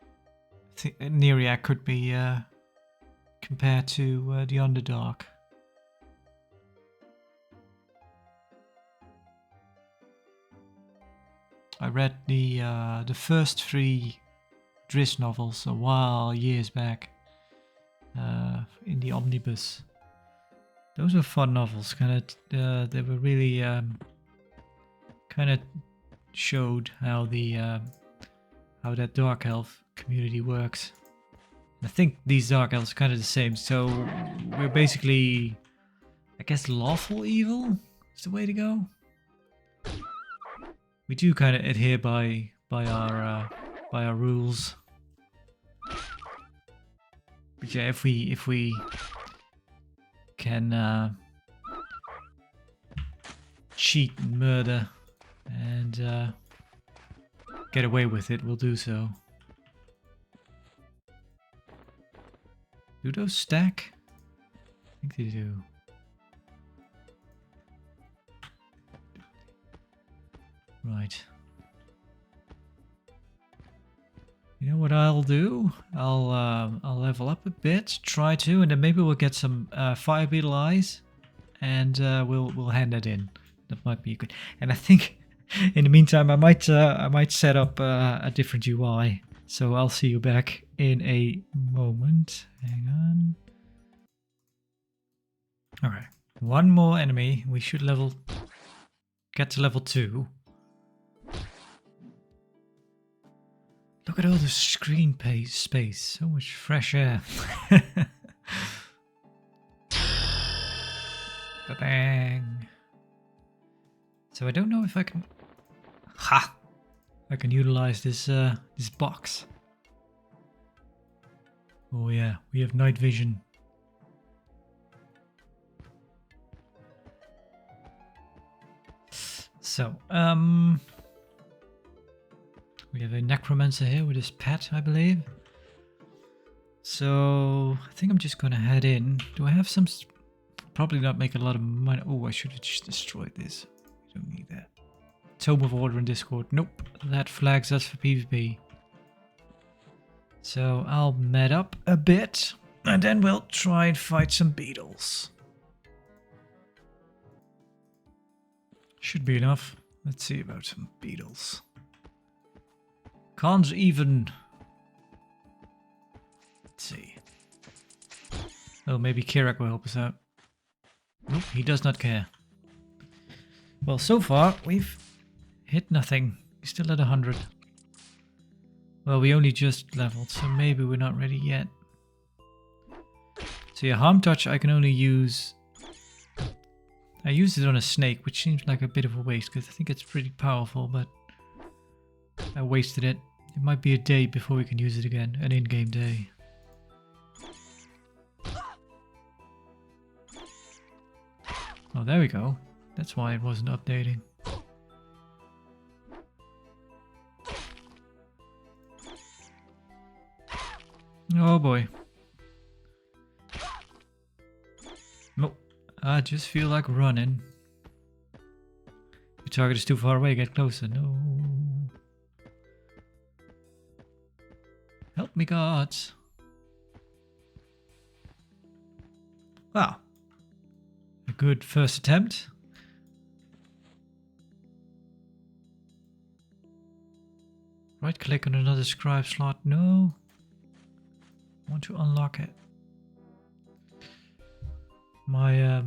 I think Neriak could be compared to the Underdark. I read the first 3 Driss novels years back in the omnibus. Those were fun novels. They were really kind of showed how how that Dark Elf community works. I think these Dark Elves are kind of the same. So we're basically, I guess, lawful evil is the way to go. We do kind of adhere by our rules. But yeah, if we can cheat and murder and get away with it, we'll do so. Do those stack? I think they do. Right. You know what I'll do? I'll level up a bit, try to, and then maybe we'll get some fire beetle eyes, and we'll hand that in. That might be good. And I think in the meantime, I might set up a different UI. So I'll see you back in a moment. Hang on. All right, one more enemy. We should get to level 2. Look at all the screen space. So much fresh air. Ba-bang. So I don't know if I can... Ha! I can utilize this box. Oh yeah, we have night vision. So, we have a necromancer here with his pet, I believe. So, I think I'm just gonna head in. Do I have some... Probably not make a lot of money. Oh, I should have just destroyed this. We don't need that. Tome of Order in Discord. Nope, that flags us for PvP. So, I'll med up a bit. And then we'll try and fight some beetles. Should be enough. Let's see about some beetles. Can't even... Let's see. Oh, maybe Kirak will help us out. Nope, he does not care. Well, so far we've hit nothing. We're still at 100. Well, we only just leveled, so maybe we're not ready yet. So yeah, harm touch I can only use... I used it on a snake, which seems like a bit of a waste, because I think it's pretty powerful, but I wasted it. It might be a day before we can use it again, an in-game day. Oh, there we go. That's why it wasn't updating. Oh boy. Nope. I just feel like running. Your target is too far away, get closer. No. Help me, gods. Wow. A good first attempt. Right click on another scribe slot. No. I want to unlock it. My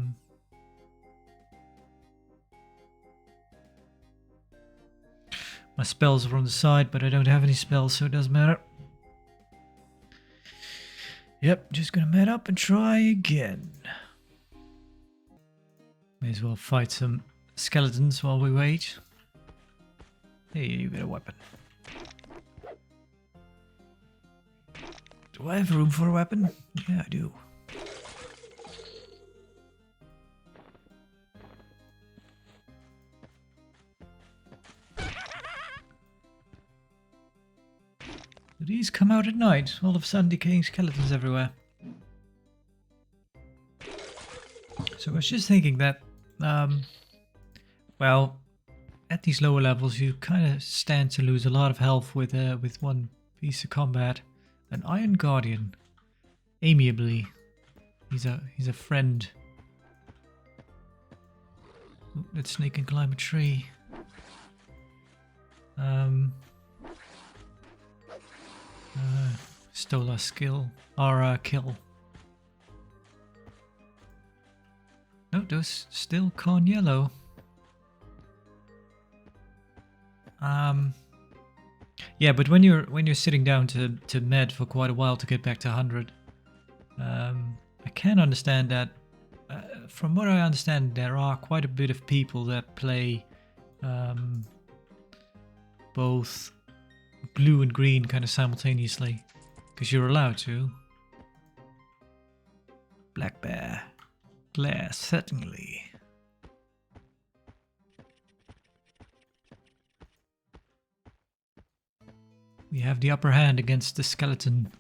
my spells are on the side, but I don't have any spells, so it doesn't matter. Yep, just gonna mat up and try again. May as well fight some skeletons while we wait. Hey, you got a weapon. Do I have room for a weapon? Yeah, I do. Do these come out at night? All of a sudden decaying skeletons everywhere. So I was just thinking that, well, at these lower levels you kind of stand to lose a lot of health with one piece of combat. An Iron Guardian. Amiably. He's a friend. Ooh, that snake can climb a tree. Stole our skill. Our kill. No, those still corn yellow. Yeah, but when you're sitting down to med for quite a while to get back to 100, I can understand that. From what I understand, there are quite a bit of people that play both blue and green kind of simultaneously, because you're allowed to. Black bear, glass, certainly. We have the upper hand against the skeleton.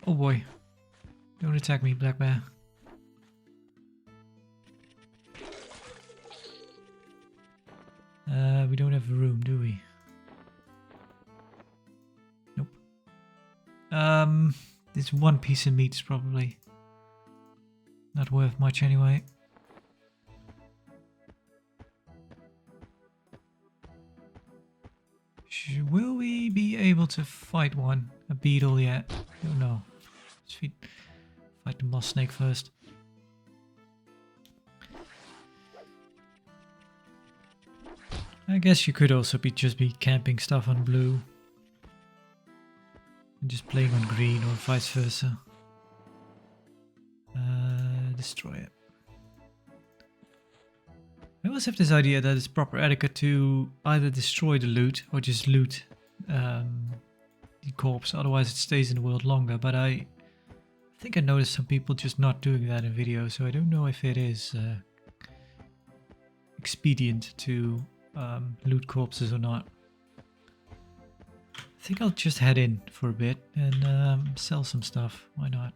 Oh boy. Don't attack me, black bear. We don't have room, do we? Nope. This one piece of meat is probably not worth much anyway. Will we be able to fight one? A beetle yet? I don't know. Let's fight the moss snake first. I guess you could also just be camping stuff on blue. And just playing on green or vice versa. Destroy it. I always have this idea that it's proper etiquette to either destroy the loot or just loot the corpse, otherwise it stays in the world longer, but I think I noticed some people just not doing that in videos, so I don't know if it is expedient to loot corpses or not. I think I'll just head in for a bit and sell some stuff, why not?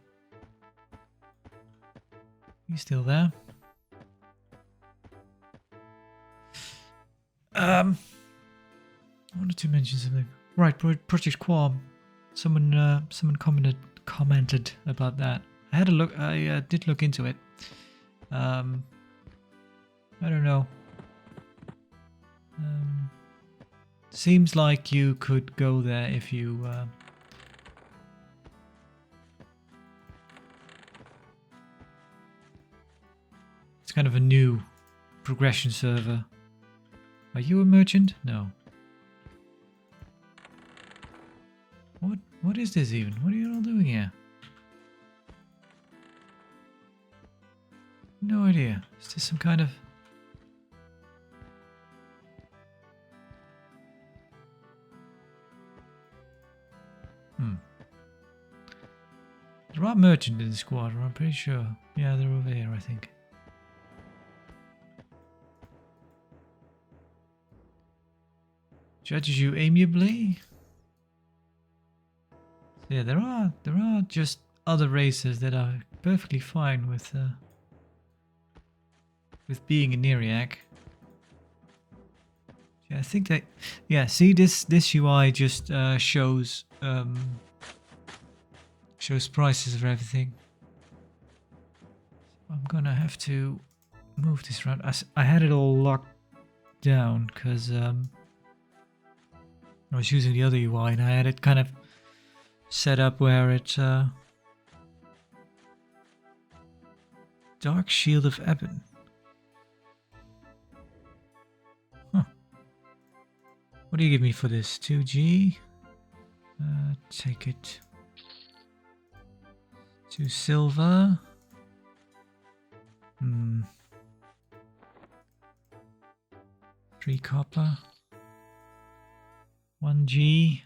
You still there? I wanted to mention something. Right, Project Qualm. Someone commented about that. I had a look. I did look into it. I don't know. Seems like you could go there if you kind of a new progression server. Are you a merchant? No. What is this even? What are you all doing here? No idea. Is this some kind of... There are merchants in the squad, I'm pretty sure. Yeah, they're over here, I think. Judges you amiably? Yeah, there are just other races that are perfectly fine with being a Neriak. Yeah, I think that... Yeah, see, this UI just shows prices of everything. I'm gonna have to move this around. I had it all locked down because I was using the other UI and I had it kind of set up where it Dark Shield of Ebon. Huh. What do you give me for this? 2G? Take it. 2 silver. 3 copper. 1G.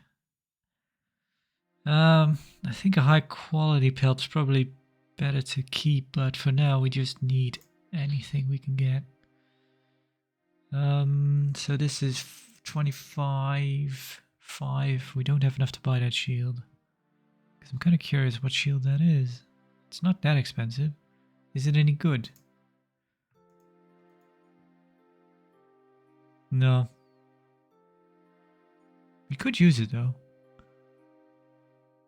I think a high quality pelt's probably better to keep, but for now we just need anything we can get. So this is 25.5. We don't have enough to buy that shield. Because I'm kind of curious what shield that is. It's not that expensive. Is it any good? No. We could use it though.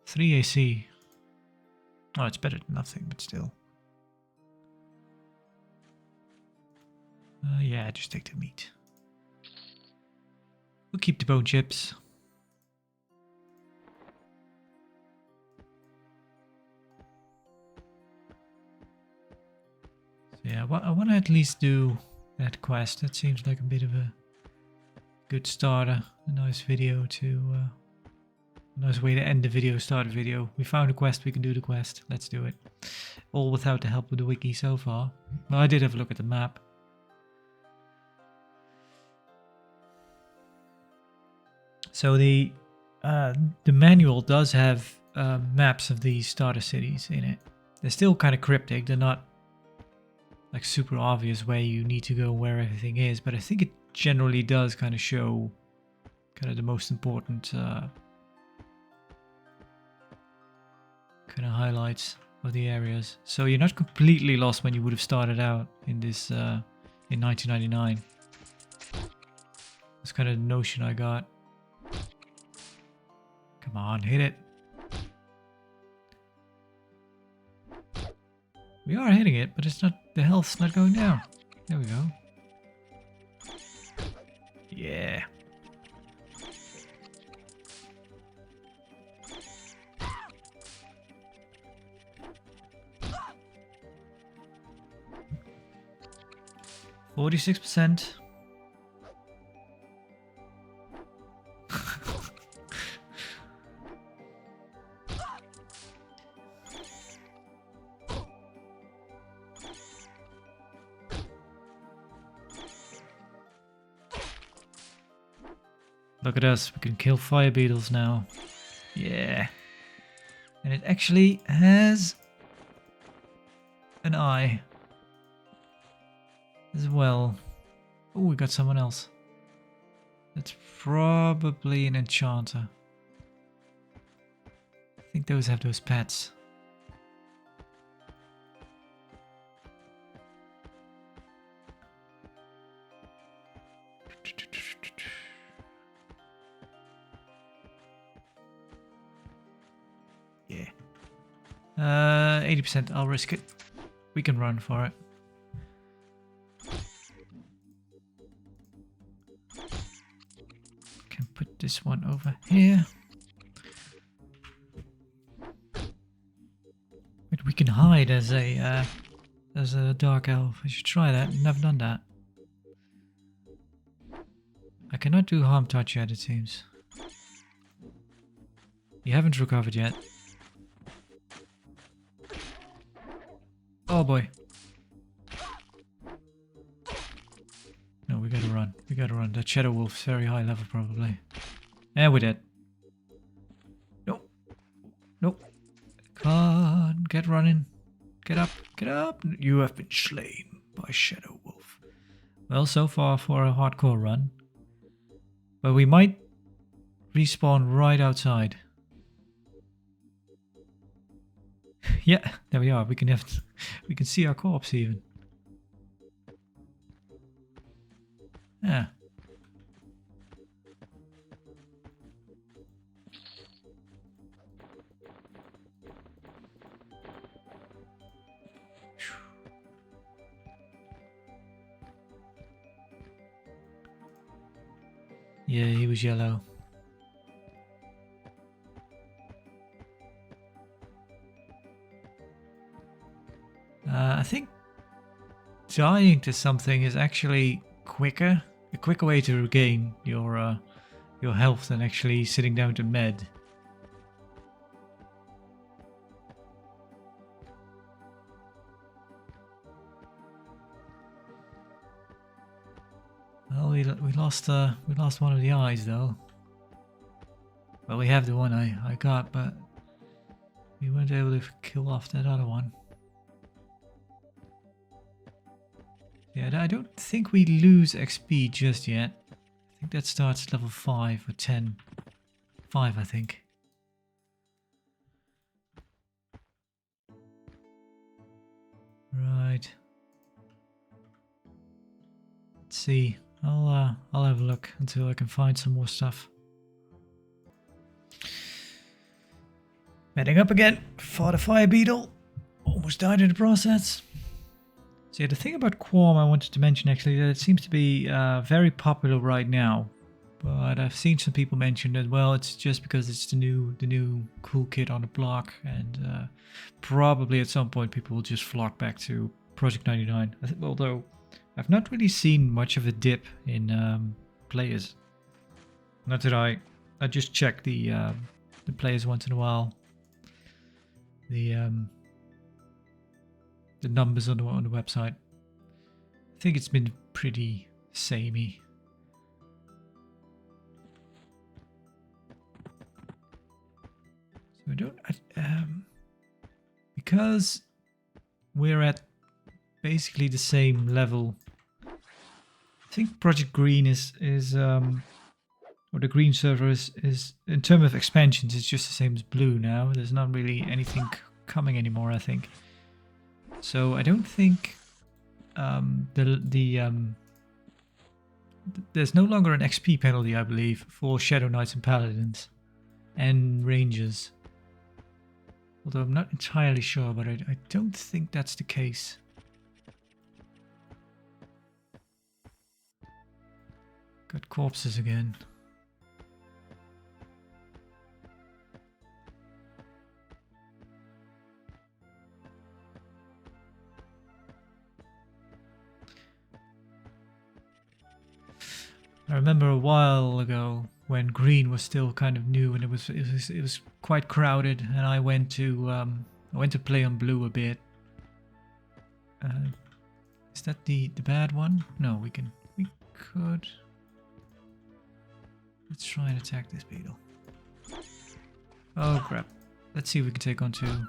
3 AC. Oh, it's better than nothing, but still. Yeah, just take the meat. We'll keep the bone chips. So yeah, I want to at least do that quest. That seems like a bit of a good starter. A nice video to... a nice way to end the video, start the video. We found a quest, we can do the quest. Let's do it. All without the help of the wiki so far. Well, I did have a look at the map. So the manual does have maps of these starter cities in it. They're still kind of cryptic. They're not like super obvious where you need to go, where everything is. But I think it generally does kind of show kind of the most important kind of highlights of the areas. So you're not completely lost when you would have started out in this in 1999. That's kind of the notion I got. Come on, hit it. We are hitting it, but it's not, the health's not going down. There we go. Yeah. %. Look at us, we can kill fire beetles now. Yeah. And it actually has an eye as well. Oh, we got someone else. That's probably an enchanter. I think those have those pets. Yeah. 80%, I'll risk it. We can run for it. Can put this one over here. But we can hide as a as a dark elf. I should try that. Never done that. I cannot do harm touch yet, it seems. You haven't recovered yet. Oh boy. No, we gotta run. We gotta run. That shadow wolf's very high level probably. And we're dead. Nope. Nope. Come on, get running. Get up, get up. You have been slain by shadow wolf. Well, so far for a hardcore run. But we might respawn right outside. Yeah, there we are. We can see our corpse even. Yeah. Yeah, he was yellow. I think dying to something is actually quicker. A quicker way to regain your health than actually sitting down to med. Well, we lost one of the eyes though. Well, we have the one I got, but we weren't able to kill off that other one. Yeah, I don't think we lose XP just yet. I think that starts at level 5 or 10. 5, I think. Right. Let's see. I'll have a look until I can find some more stuff. Heading up again. Fought a fire beetle. Almost died in the process. So yeah, the thing about Qualm I wanted to mention actually, that it seems to be very popular right now. But I've seen some people mention that, well, it's just because it's the new cool kid on the block, and probably at some point people will just flock back to Project 99. Although I've not really seen much of a dip in players. Not that I just check the players once in a while. The numbers on the website. I think it's been pretty samey. So I don't because we're at basically the same level. I think Project Green is or the Green server is in terms of expansions, it's just the same as Blue now. There's not really anything coming anymore, I think. So I don't think there's no longer an XP penalty, I believe, for Shadow Knights and Paladins and Rangers. Although I'm not entirely sure, but I don't think that's the case. Got corpses again. I remember a while ago when Green was still kind of new and it was quite crowded, and I went to play on Blue a bit. Is that the bad one? No, we could. Let's try and attack this beetle. Oh crap! Let's see if we can take on two.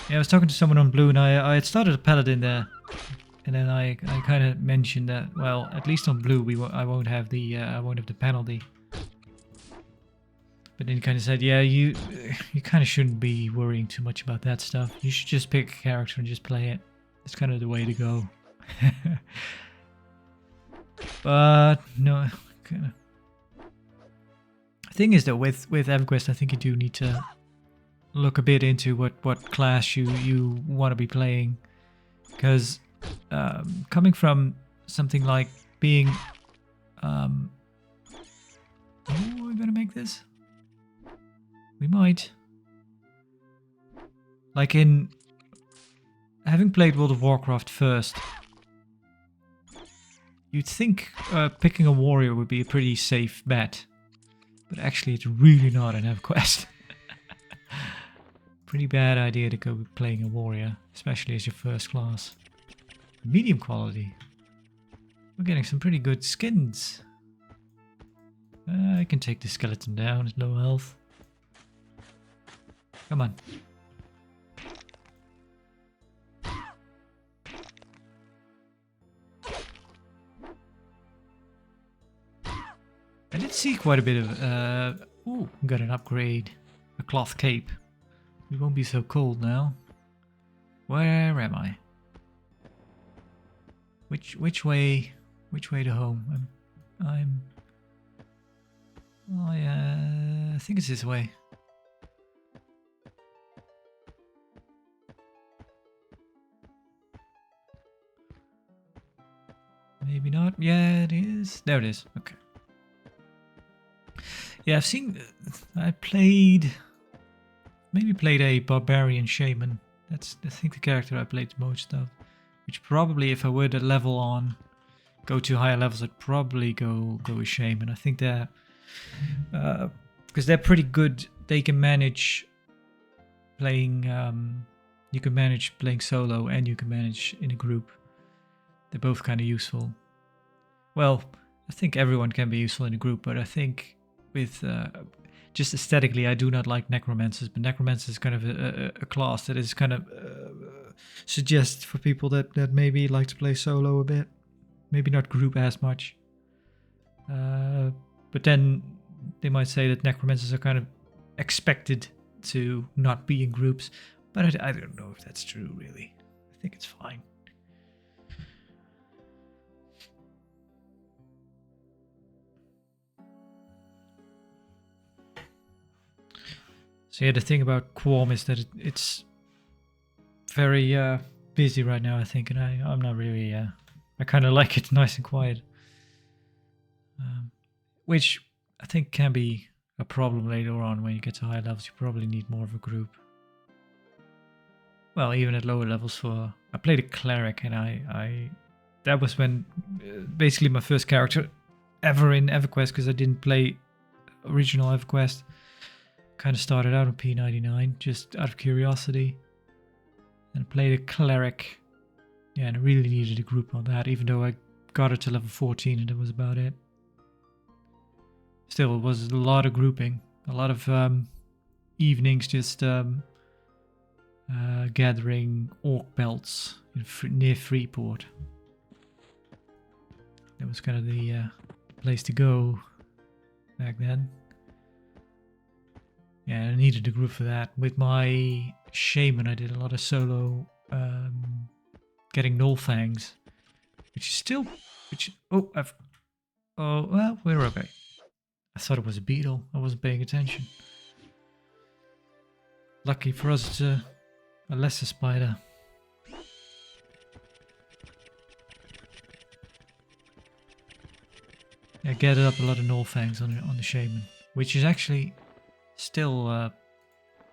Yeah, I was talking to someone on Blue, and I had started a Paladin there, and then I kind of mentioned that, well, at least on Blue I won't have the penalty. But then he kind of said, yeah, you kind of shouldn't be worrying too much about that stuff. You should just pick a character and just play it. It's kind of the way to go. But no, kind of. The thing is, though, with Everquest, I think you do need to look a bit into what class you want to be playing, because coming from something like being oh, we're gonna make this. We might. Like in having played World of Warcraft first, you'd think picking a warrior would be a pretty safe bet, but actually it's really not in EverQuest. Pretty bad idea to go playing a warrior, especially as your first class. Medium quality. We're getting some pretty good skins. I can take the skeleton down, it's low health. Come on. I did see quite a bit of... ooh, got an upgrade. A cloth cape. We won't be so cold now. Where am I? Which way to home? I think it's this way. Maybe not. Yeah, it is. There it is. Okay. Yeah, I've seen. I maybe played a barbarian shaman. That's I think the character I played the most of. Which probably, if I were to level on, go to higher levels, I'd probably go a shaman. I think they're because they're pretty good. They can manage playing. You can manage playing solo, and you can manage in a group. They're both kind of useful. Well, I think everyone can be useful in a group, but I think with just aesthetically, I do not like necromancers. But necromancers is kind of a class that is kind of suggests for people that maybe like to play solo a bit, maybe not group as much. But then they might say that necromancers are kind of expected to not be in groups. But I don't know if that's true, really. I think it's fine. So yeah, the thing about Qualm is that it's very busy right now, I think, and I'm not really... I kind of like it nice and quiet. Which I think can be a problem later on when you get to higher levels. You probably need more of a group. Well, even at lower levels for... I played a cleric, and that was when basically my first character ever in Everquest, because I didn't play original Everquest. Kind of started out on P99 just out of curiosity, and played a cleric. Yeah, and I really needed a group on that, even though I got it to level 14 and that was about it. Still, it was a lot of grouping, a lot of evenings just gathering orc belts near Freeport. That was kind of the place to go back then. Yeah, I needed a group for that. With my shaman, I did a lot of solo getting null fangs, which is still, well, we're okay. I thought it was a beetle. I wasn't paying attention. Lucky for us, it's a lesser spider. I gathered up a lot of null fangs on the shaman, which is actually still...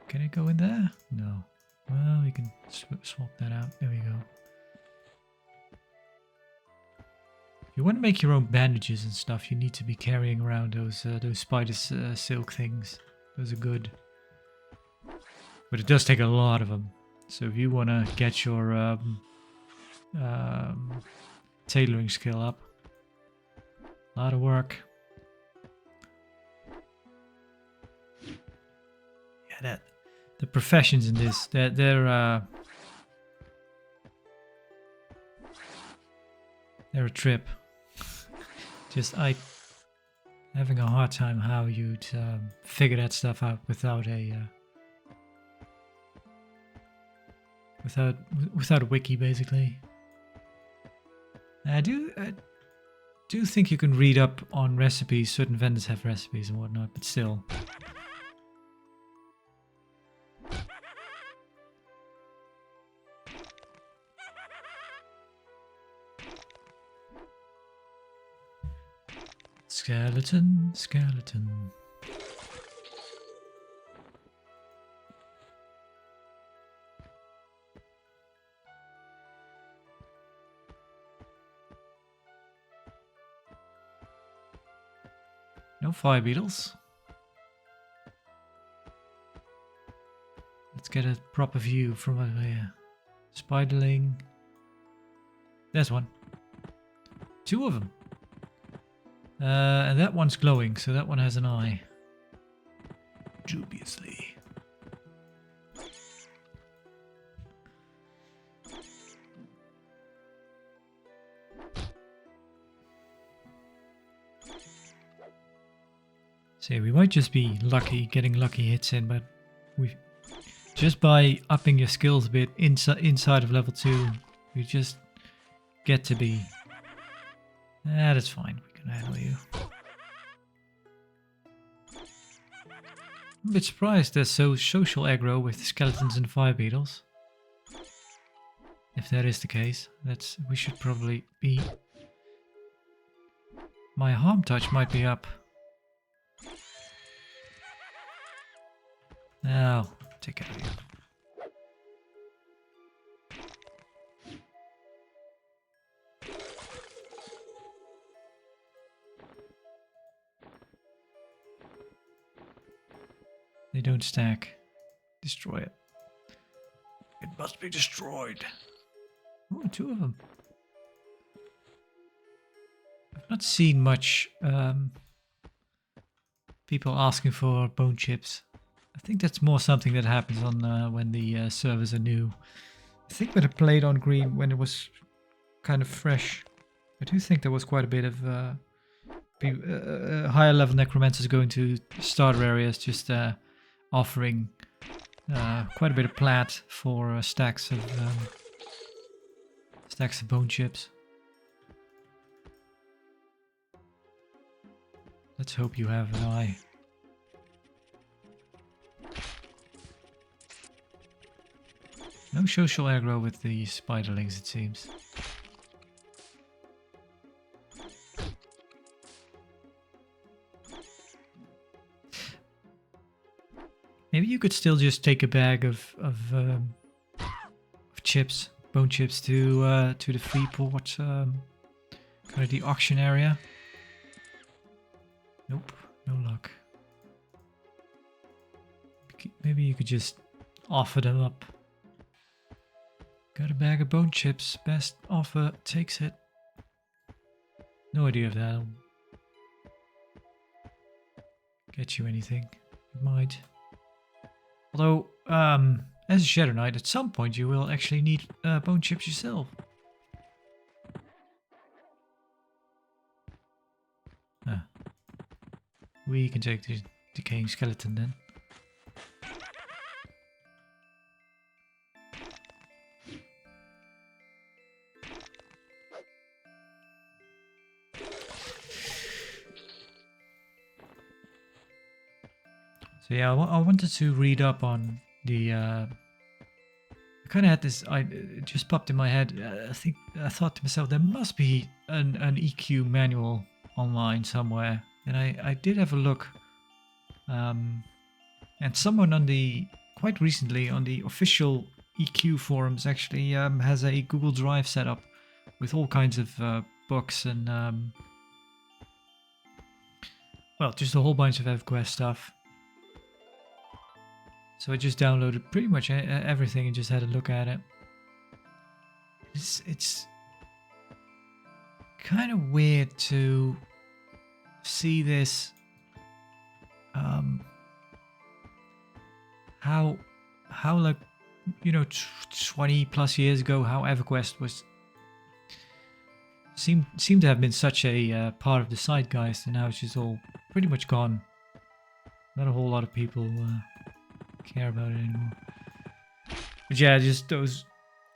can it go in there? No. Well, we can swap that out. There we go. If you want to make your own bandages and stuff, you need to be carrying around those spider silk things. Those are good. But it does take a lot of them. So if you want to get your tailoring skill up, a lot of work. Yeah, the professions in this, they're a trip. Just having a hard time how you'd figure that stuff out without a without a wiki, basically. I do think you can read up on recipes. Certain vendors have recipes and whatnot, but still. Skeleton, skeleton. No fire beetles. Let's get a proper view from over here. Spiderling. There's one. 2 of them. And that one's glowing, so that one has an eye. Dubiously. So we might just be lucky, getting lucky hits in, but we just by upping your skills a bit inside of level 2, you just get to be. That's fine. We can handle you. I'm a bit surprised there's so social aggro with skeletons and fire beetles. If that is the case, we should probably be. My harm touch might be up. Now, take it out of you. They don't stack. Destroy it. It must be destroyed. Oh, 2 of them. I've not seen much people asking for bone chips. I think that's more something that happens on when the servers are new. I think when I played on Green, when it was kind of fresh, I do think there was quite a bit of higher level necromancers going to starter areas, just offering quite a bit of plat for stacks of bone chips. Let's hope you have an eye. No social aggro with the spiderlings, it seems. Maybe you could still just take a bag of chips, bone chips, to the Freeport, kind of the auction area. Nope, no luck. Maybe you could just offer them up. Got a bag of bone chips. Best offer takes it. No idea if that'll get you anything. It might. Although, as a Shadow Knight, at some point you will actually need bone chips yourself. We can take the decaying skeleton then. So yeah, I wanted to read up on the. I kind of had this. It just popped in my head. I thought to myself, there must be an EQ manual online somewhere, and I did have a look. And someone quite recently on the official EQ forums actually has a Google Drive set up with all kinds of books and well, just a whole bunch of Everquest stuff. So I just downloaded pretty much everything and just had a look at it. It's kind of weird to see this. How like, you know, 20 plus years ago, how Everquest was seemed to have been such a part of the zeitgeist, and now it's just all pretty much gone. Not a whole lot of people care about it anymore. But yeah, just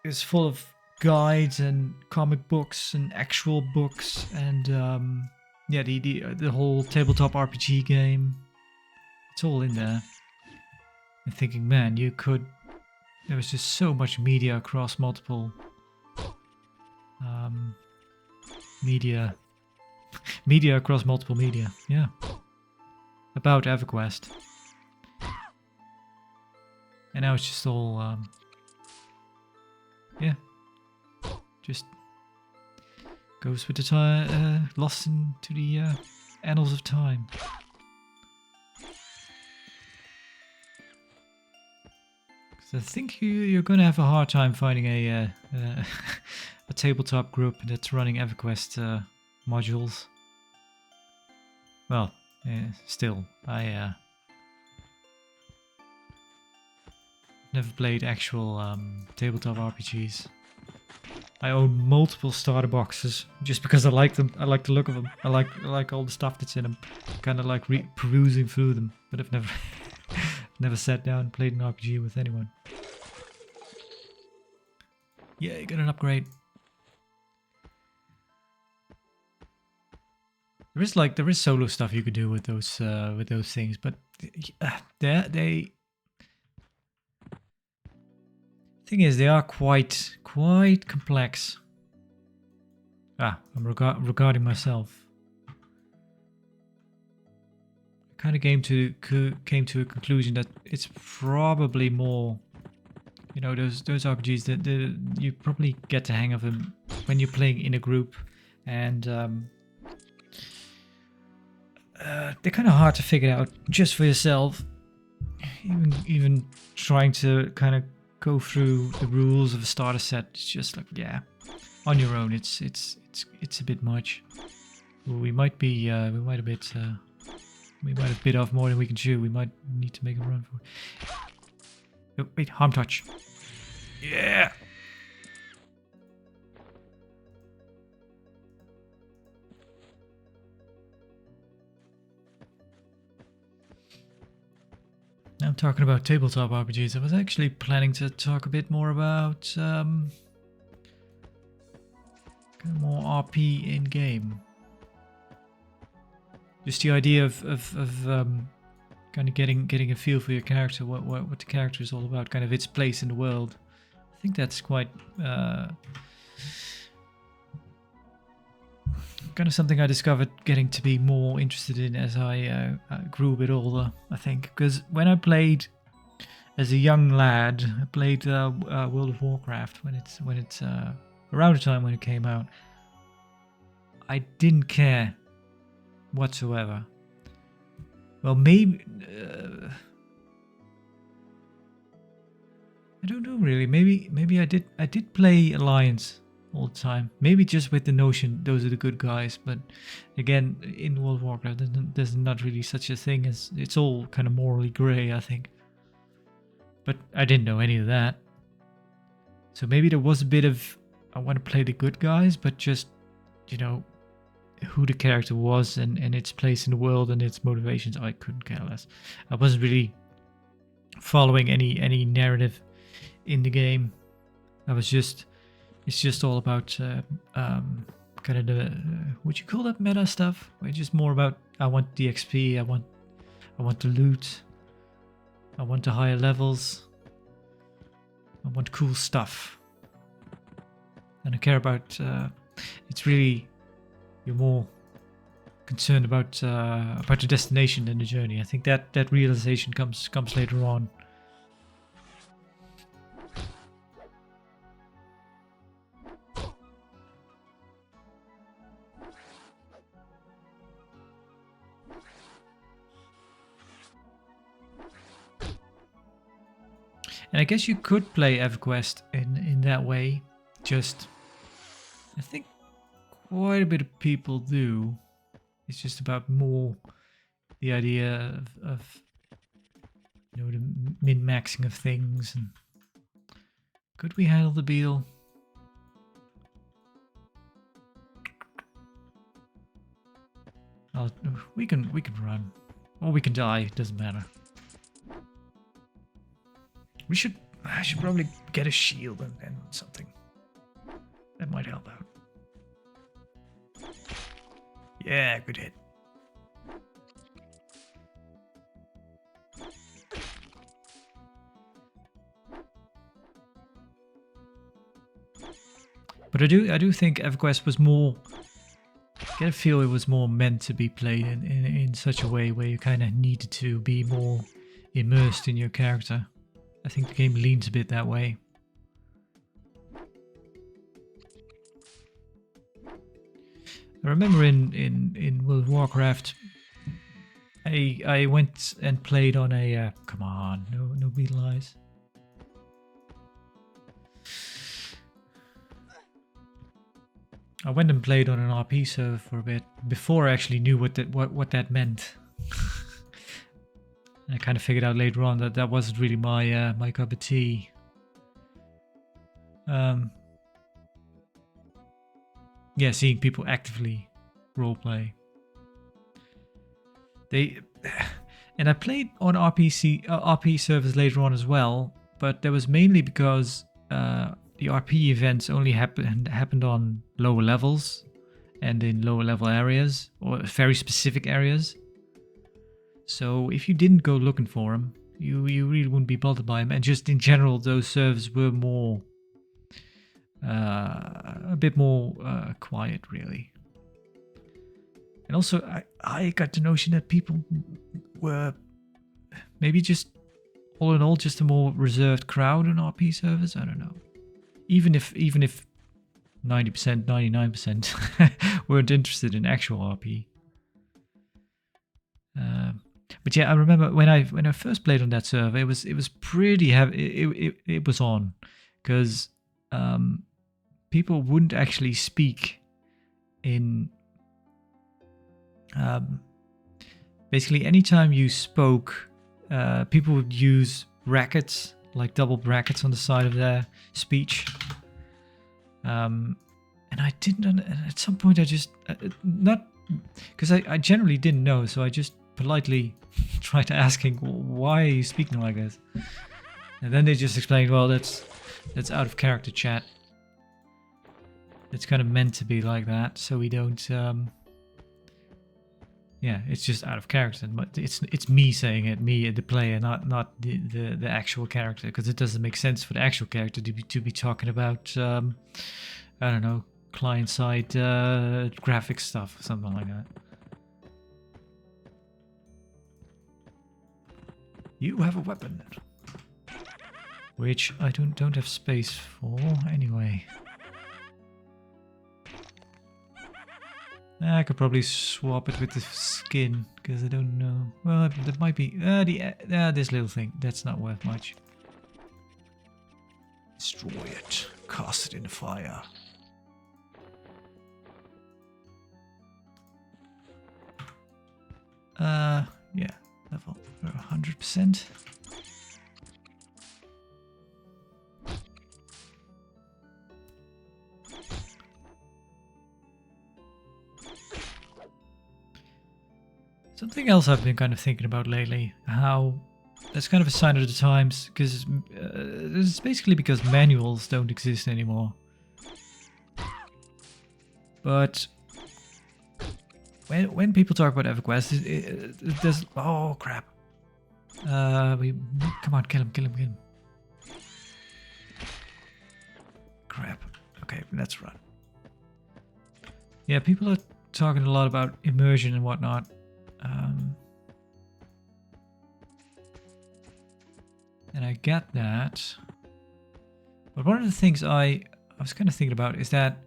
it's full of guides and comic books and actual books, and yeah, the whole tabletop RPG game. It's all in there. And thinking, man, there was just so much media across multiple media across multiple media, yeah, about Everquest. And now it's just all, yeah, just goes with the time, lost into the annals of time. So I think you're going to have a hard time finding a a tabletop group that's running Everquest modules. Well, still, I never played actual tabletop RPGs. I own multiple starter boxes just because I like them. I like the look of them. I like all the stuff that's in them. Kind of like perusing through them, but I've never never sat down and played an RPG with anyone. Yeah, you got an upgrade. There is solo stuff you could do with those things, but they thing is they are quite complex. I'm regarding myself. I kind of came to a conclusion that it's probably more, you know, those RPGs that you probably get the hang of them when you're playing in a group, and they're kind of hard to figure out just for yourself. Even trying to kind of go through the rules of a starter set, it's just like, yeah, on your own, it's a bit much. We might have bit off more than we can chew. We might need to make a run for it. Oh, wait, harm touch. Yeah. Now I'm talking about tabletop RPGs. I was actually planning to talk a bit more about kind of more RP in game. Just the idea of kind of getting a feel for your character, what the character is all about, kind of its place in the world. I think that's quite kind of something I discovered getting to be more interested in as I grew a bit older, I think. Because when I played as a young lad, I played World of Warcraft when it's around the time when it came out. I didn't care whatsoever. Well, maybe I don't know really. Maybe I did play Alliance all the time. Maybe just with the notion those are the good guys. But again, in World of Warcraft, there's not really such a thing as, it's all kind of morally grey, I think. But I didn't know any of that. So maybe there was a bit of, I want to play the good guys, but just, you know, who the character was and its place in the world and its motivations, I couldn't care less. I wasn't really following any narrative in the game. It's just all about kind of the would you call that meta stuff? It's just more about, I want the XP, I want the loot, I want the higher levels, I want cool stuff, and I care about. It's really, you're more concerned about the destination than the journey. I think that realization comes later on. And I guess you could play Everquest in that way. Just, I think quite a bit of people do. It's just about more the idea of you know, the min-maxing of things. And could we handle the beetle? We can run, or we can die. It doesn't matter. I should probably get a shield and something. That might help out. Yeah, good hit. But I do think Everquest was more, I get a feel it was more meant to be played in such a way where you kind of needed to be more immersed in your character. I think the game leans a bit that way. I remember in World of Warcraft, I went and played on a come on, no beetle eyes. I went and played on an RP server for a bit before I actually knew what that meant. And I kind of figured out later on that that wasn't really my my cup of tea. Yeah, seeing people actively roleplay. And I played on RP servers later on as well, but that was mainly because the RP events only happened on lower levels and in lower level areas or very specific areas. So if you didn't go looking for them, you really wouldn't be bothered by them. And just in general, those servers were more a bit more quiet, really. And also, I got the notion that people were maybe just all in all just a more reserved crowd on RP servers. I don't know. Even if 90%, 99% weren't interested in actual RP. But yeah, I remember when I first played on that server, it was pretty heavy. It was on because people wouldn't actually speak in. Basically, anytime you spoke, people would use brackets, like double brackets on the side of their speech. And I didn't. At some point, I just not because I generally didn't know, so I just politely tried to asking, why are you speaking like this? And then they just explained, well, that's out of character chat. It's kind of meant to be like that, so we don't. Yeah, it's just out of character. It's me saying it, me the player, not the actual character, because it doesn't make sense for the actual character to be talking about I don't know, client side graphics stuff or something like that. You have a weapon, which I don't have space for anyway. I could probably swap it with the skin, because I don't know. Well, that might be... this little thing. That's not worth much. Destroy it. Cast it in the fire. Yeah. Level 100%. Something else I've been kind of thinking about lately, how that's kind of a sign of the times, because it's basically because manuals don't exist anymore. But when people talk about Everquest, there's... Oh, crap. Come on, kill him. Crap. Okay, let's run. Yeah, people are talking a lot about immersion and whatnot. And I get that. But one of the things I was kind of thinking about is that...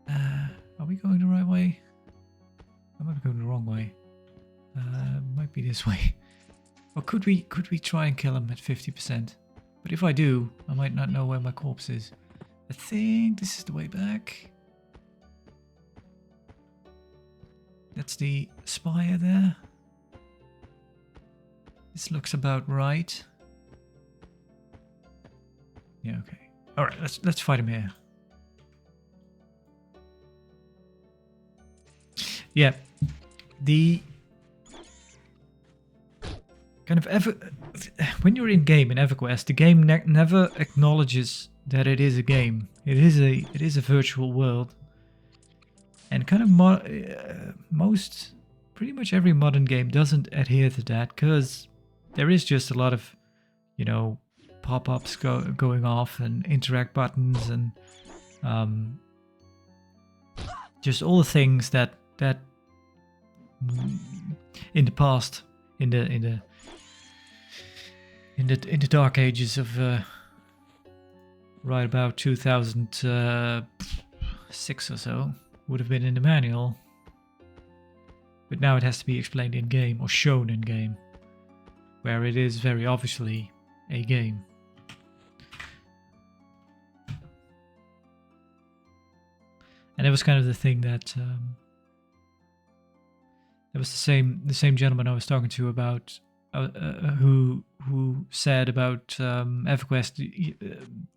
are we going the right way? I might be going the wrong way. Might be this way. Or could we try and kill him at 50%? But if I do, I might not know where my corpse is. I think this is the way back. That's the spire there. This looks about right. Yeah, okay. All right, let's fight him here. Yeah, the kind of when you're in game in Everquest, the game never acknowledges that it is a game. It is a virtual world, and kind of pretty much every modern game doesn't adhere to that, because there is just a lot of, you know, pop-ups going off and interact buttons and just all the things that in the past, in the dark ages of right about 2006 or so, would have been in the manual, but now it has to be explained in game or shown in game, where it is very obviously a game. And it was kind of the thing that it was the same gentleman I was talking to about who said about Everquest.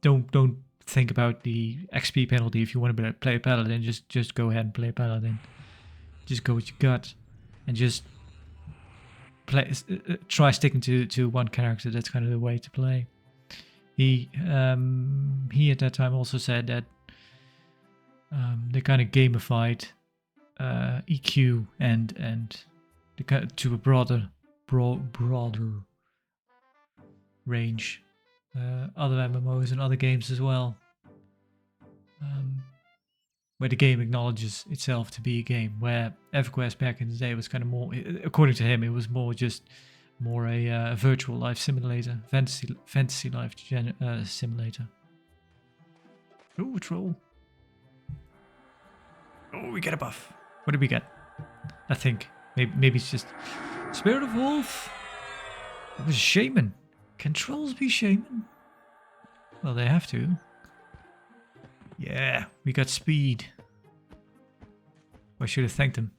Don't think about the XP penalty if you want to play a paladin. Just go ahead and play a paladin. Just go what you got, and just play. Try sticking to one character. That's kind of the way to play. He at that time also said that they kind of gamified EQ and to a broader range, other MMOs and other games as well, where the game acknowledges itself to be a game. Where EverQuest back in the day was kind of more, according to him, it was more a virtual life simulator, fantasy life simulator. Ooh, troll. Oh, we get a buff. What did we get? I think maybe it's just Spirit of Wolf. It was Shaman. Can trolls be Shaman? Well, they have to. Yeah, we got speed. I should have thanked him.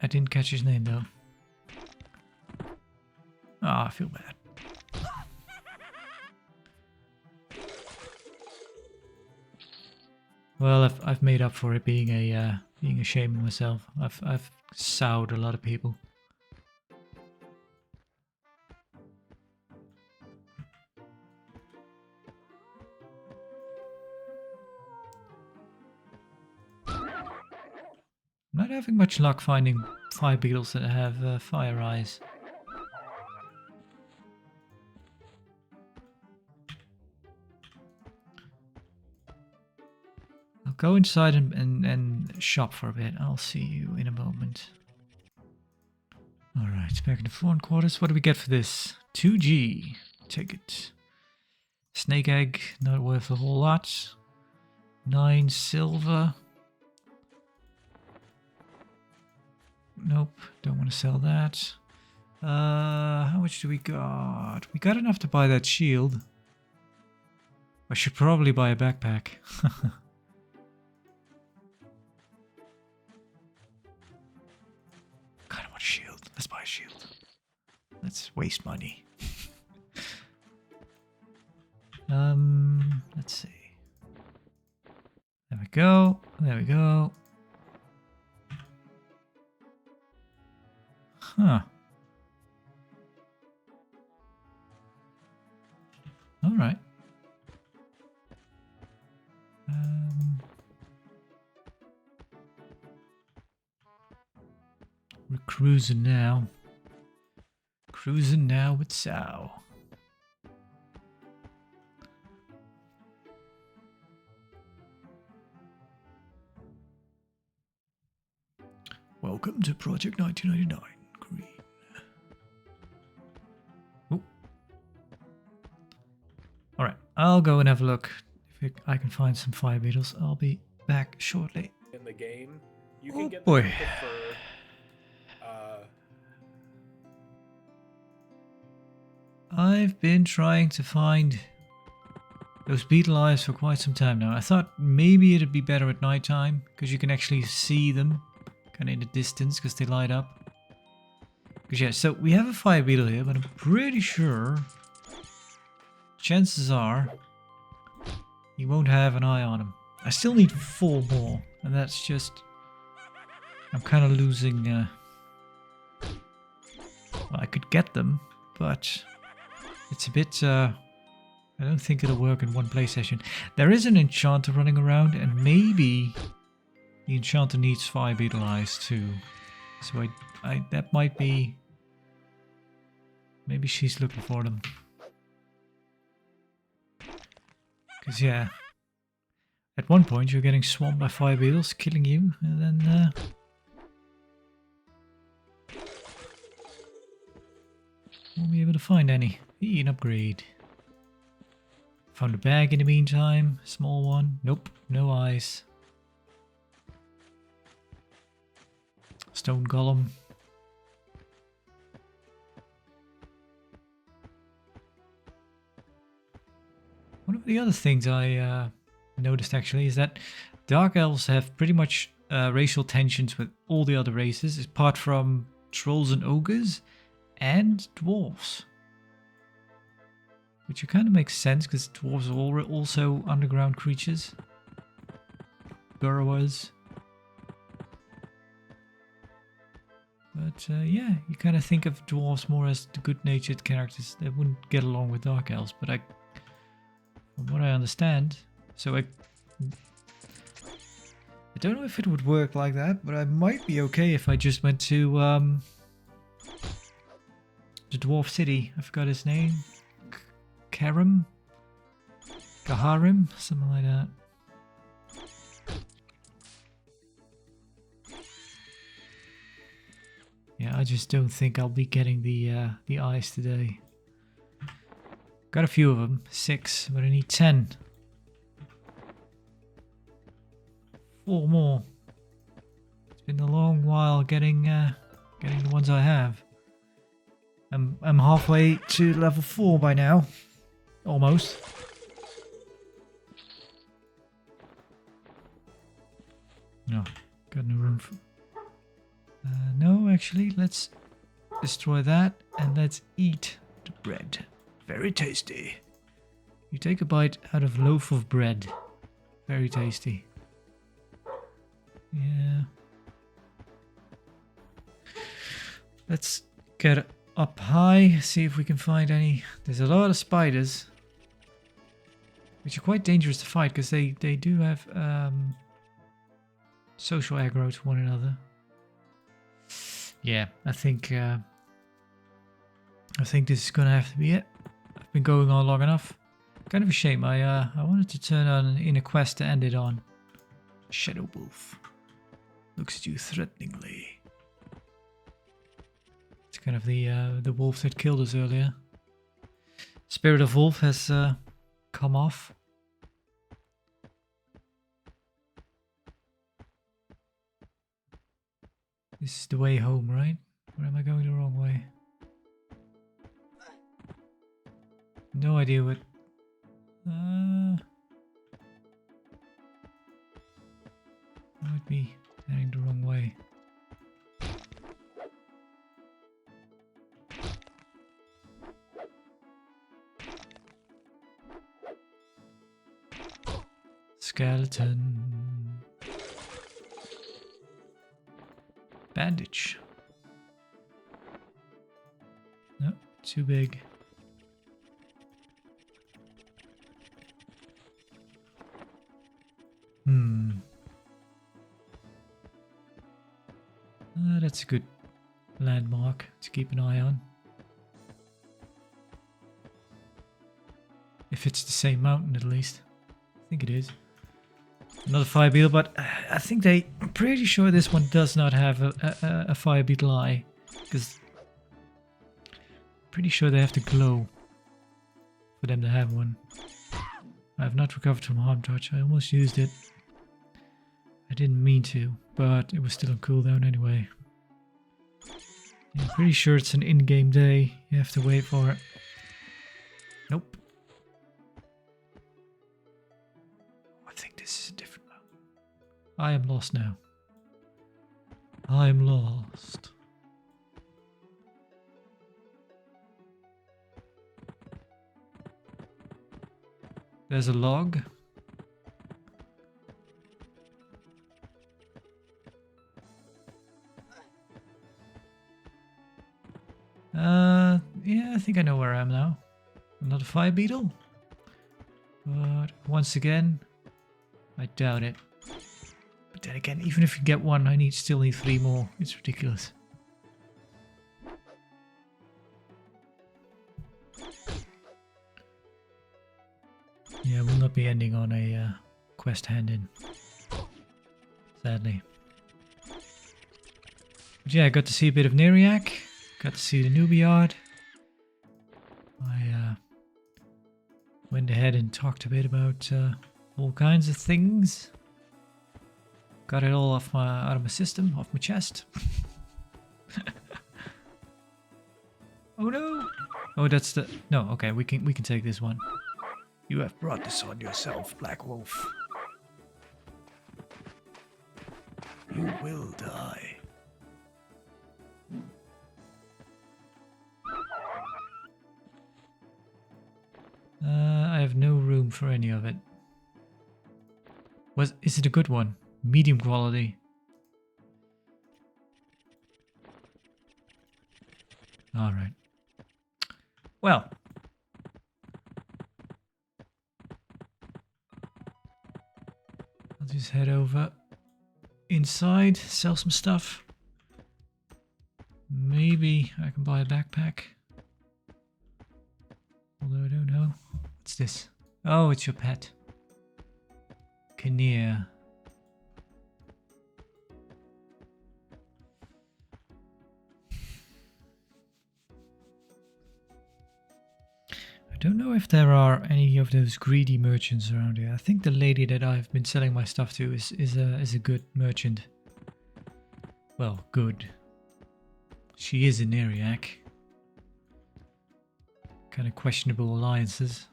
I didn't catch his name though. Ah, I feel bad. Well, I've made up for it being a shaman myself. I've sowed a lot of people. I'm not having much luck finding fire beetles that have fire eyes. I'll go inside and shop for a bit. I'll see you in a moment. Alright, back in the foreign quarters. What do we get for this? 2G. Take it. Snake egg, not worth a whole lot. 9 silver. Nope, don't want to sell that. How much do we got? We got enough to buy that shield. I should probably buy a backpack. Kind of want a shield. Let's buy a shield. Let's waste money. Let's see. There we go. There we go. Huh. All right. We're cruising now. Cruising now with Sao. Welcome to Project 1999 Green. Ooh. Alright, I'll go and have a look. If I can find some fire beetles, I'll be back shortly.
In the game, you can get
boy.
them for
I've been trying to find those beetle eyes for quite some time now. I thought maybe it'd be better at nighttime because you can actually see them kind of in the distance because they light up. Because yeah, so we have a fire beetle here, but I'm pretty sure chances are he won't have an eye on him. I still need 4 more, and that's just, I'm kind of losing. Well, I could get them, but it's a bit, I don't think it'll work in one play session. There is an enchanter running around, and maybe the enchanter needs fire beetle eyes too. So that might be, maybe she's looking for them. Because yeah, at one point you're getting swamped by fire beetles, killing you, and then won't be able to find any. An upgrade. Found a bag in the meantime. Small one. Nope. No eyes. Stone golem. One of the other things I noticed actually is that Dark Elves have pretty much racial tensions with all the other races, apart from trolls and ogres and dwarves. Which kind of makes sense because dwarves are also underground creatures. Burrowers. But yeah, you kind of think of dwarves more as the good-natured characters that wouldn't get along with Dark Elves, but from what I understand, so I don't know if it would work like that, but I might be okay if I just went to the dwarf city. I forgot his name. Karim? Gaharim? Something like that. Yeah, I just don't think I'll be getting the eyes today. Got a few of them, 6, but I need 10. 4 more. It's been a long while getting the ones I have. I'm halfway to level 4 by now, almost. No, got no room for. No, actually, let's destroy that and let's eat the bread. Very tasty. You take a bite out of a loaf of bread. Very tasty. Yeah. Let's get up high, see if we can find any. There's a lot of spiders, which are quite dangerous to fight because they do have social aggro to one another. Yeah, I think this is gonna have to be it. I've been going on long enough. Kind of a shame. I wanted to turn on in a quest to end it on. Shadow Wolf looks at you threateningly. It's kind of the wolf that killed us earlier. Spirit of Wolf has come off. This is the way home, right? Or am I going the wrong way? No idea what... I might be heading the wrong way. Skeleton. Bandage. No, too big. That's a good landmark to keep an eye on. If it's the same mountain, at least. I think it is. Another fire beetle, but I think I'm pretty sure this one does not have a fire beetle eye, because pretty sure they have to glow for them to have one. I have not recovered from harm touch. I almost used it. I didn't mean to, but it was still on cooldown anyway. I'm pretty sure it's an in-game day. You have to wait for it. Nope. I think this is a different one. I am lost now. I am lost. There's a log. Yeah, I think I know where I am now. Another fire beetle. But once again, I doubt it. But then again, even if you get one, I still need 3 more. It's ridiculous. Yeah, we'll not be ending on a quest hand-in. Sadly. But yeah, I got to see a bit of Neriak. Got to see the Newbie yard. I went ahead and talked a bit about all kinds of things. Got it all out of my system, off my chest. Oh no! Oh, that's the... No, okay, we can take this one. You have brought this on yourself, Black Wolf. You will die. I have no room for any of it. Is it a good one? Medium quality. Alright. Well. I'll just head over inside, sell some stuff. Maybe I can buy a backpack. Although I don't know. What's this? Oh, it's your pet. Kinnear. I don't know if there are any of those greedy merchants around here. I think the lady that I've been selling my stuff to is a good merchant. Well, good. She is in Neriak. Kind of questionable alliances.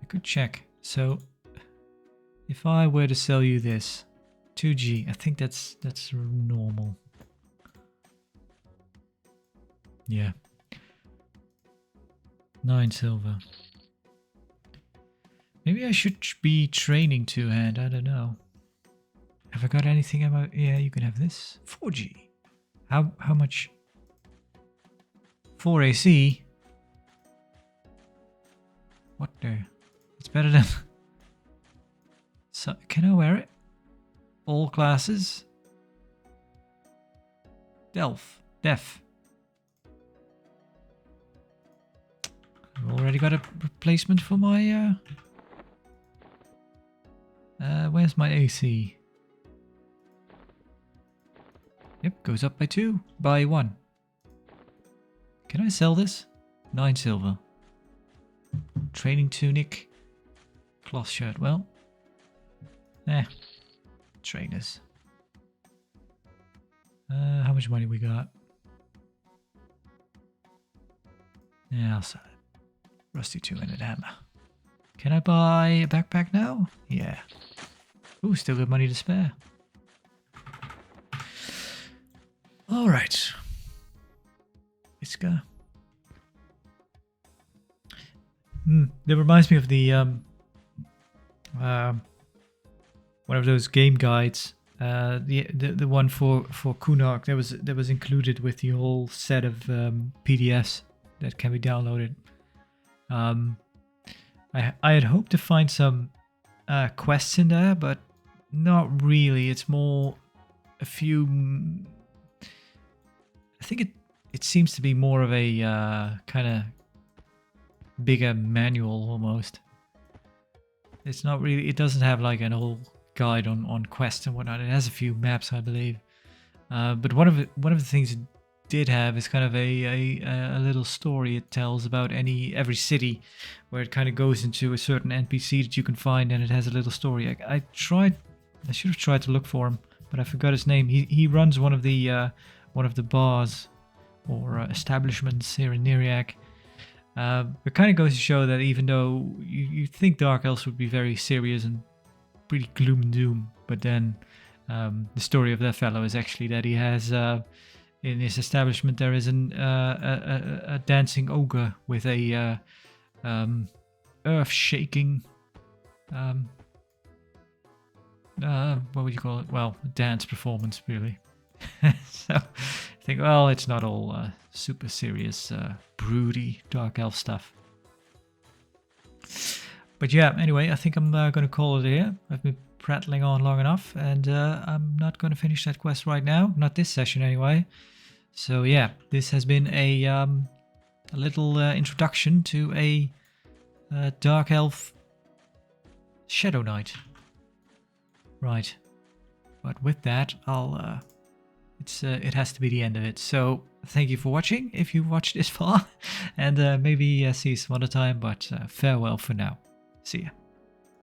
I could check. So, if I were to sell you this, 2G, I think that's normal. Yeah. 9 silver. Maybe I should be training two-hand, I don't know. Have I got anything about... Yeah, you can have this. 4G. How much? 4 AC? What the... It's better than... So, can I wear it? All classes? Def. I've already got a replacement for my... where's my AC? Yep, goes up by 2. By 1. Can I sell this? 9 silver. Training tunic. Cloth shirt. Well. Trainers. How much money we got? Yeah, I'll sell it. Rusty two-handed hammer. Can I buy a backpack now? Yeah. Ooh, still got money to spare. Alright. Let's go. That reminds me of the one of those game guides. The one for Kunark that was included with the whole set of PDFs that can be downloaded. I had hoped to find some quests in there, but not really. It's more a few. I think it seems to be more of a kind of bigger manual almost. It's not really. It doesn't have like an whole guide on quests and whatnot. It has a few maps, I believe. But one of the things it did have is kind of a little story it tells about every city, where it kind of goes into a certain NPC that you can find, and it has a little story. I should have tried to look for him, but I forgot his name. He runs one of the bars or establishments here in Neriak. It kind of goes to show that even though you think Dark Elves would be very serious and pretty gloom and doom, but then the story of that fellow is actually that he has in his establishment there is a dancing ogre with a earth-shaking what would you call it? Well, a dance performance really. So I think, well, it's not all super serious, broody Dark Elf stuff. But yeah, anyway, I think I'm going to call it here. I've been prattling on long enough, and I'm not going to finish that quest right now. Not this session anyway. So yeah, this has been a little introduction to a Dark Elf Shadow Knight. Right. But with that, I'll... it has to be the end of it. So thank you for watching, if you watched this far, and maybe see you some other time, but farewell for now. See ya.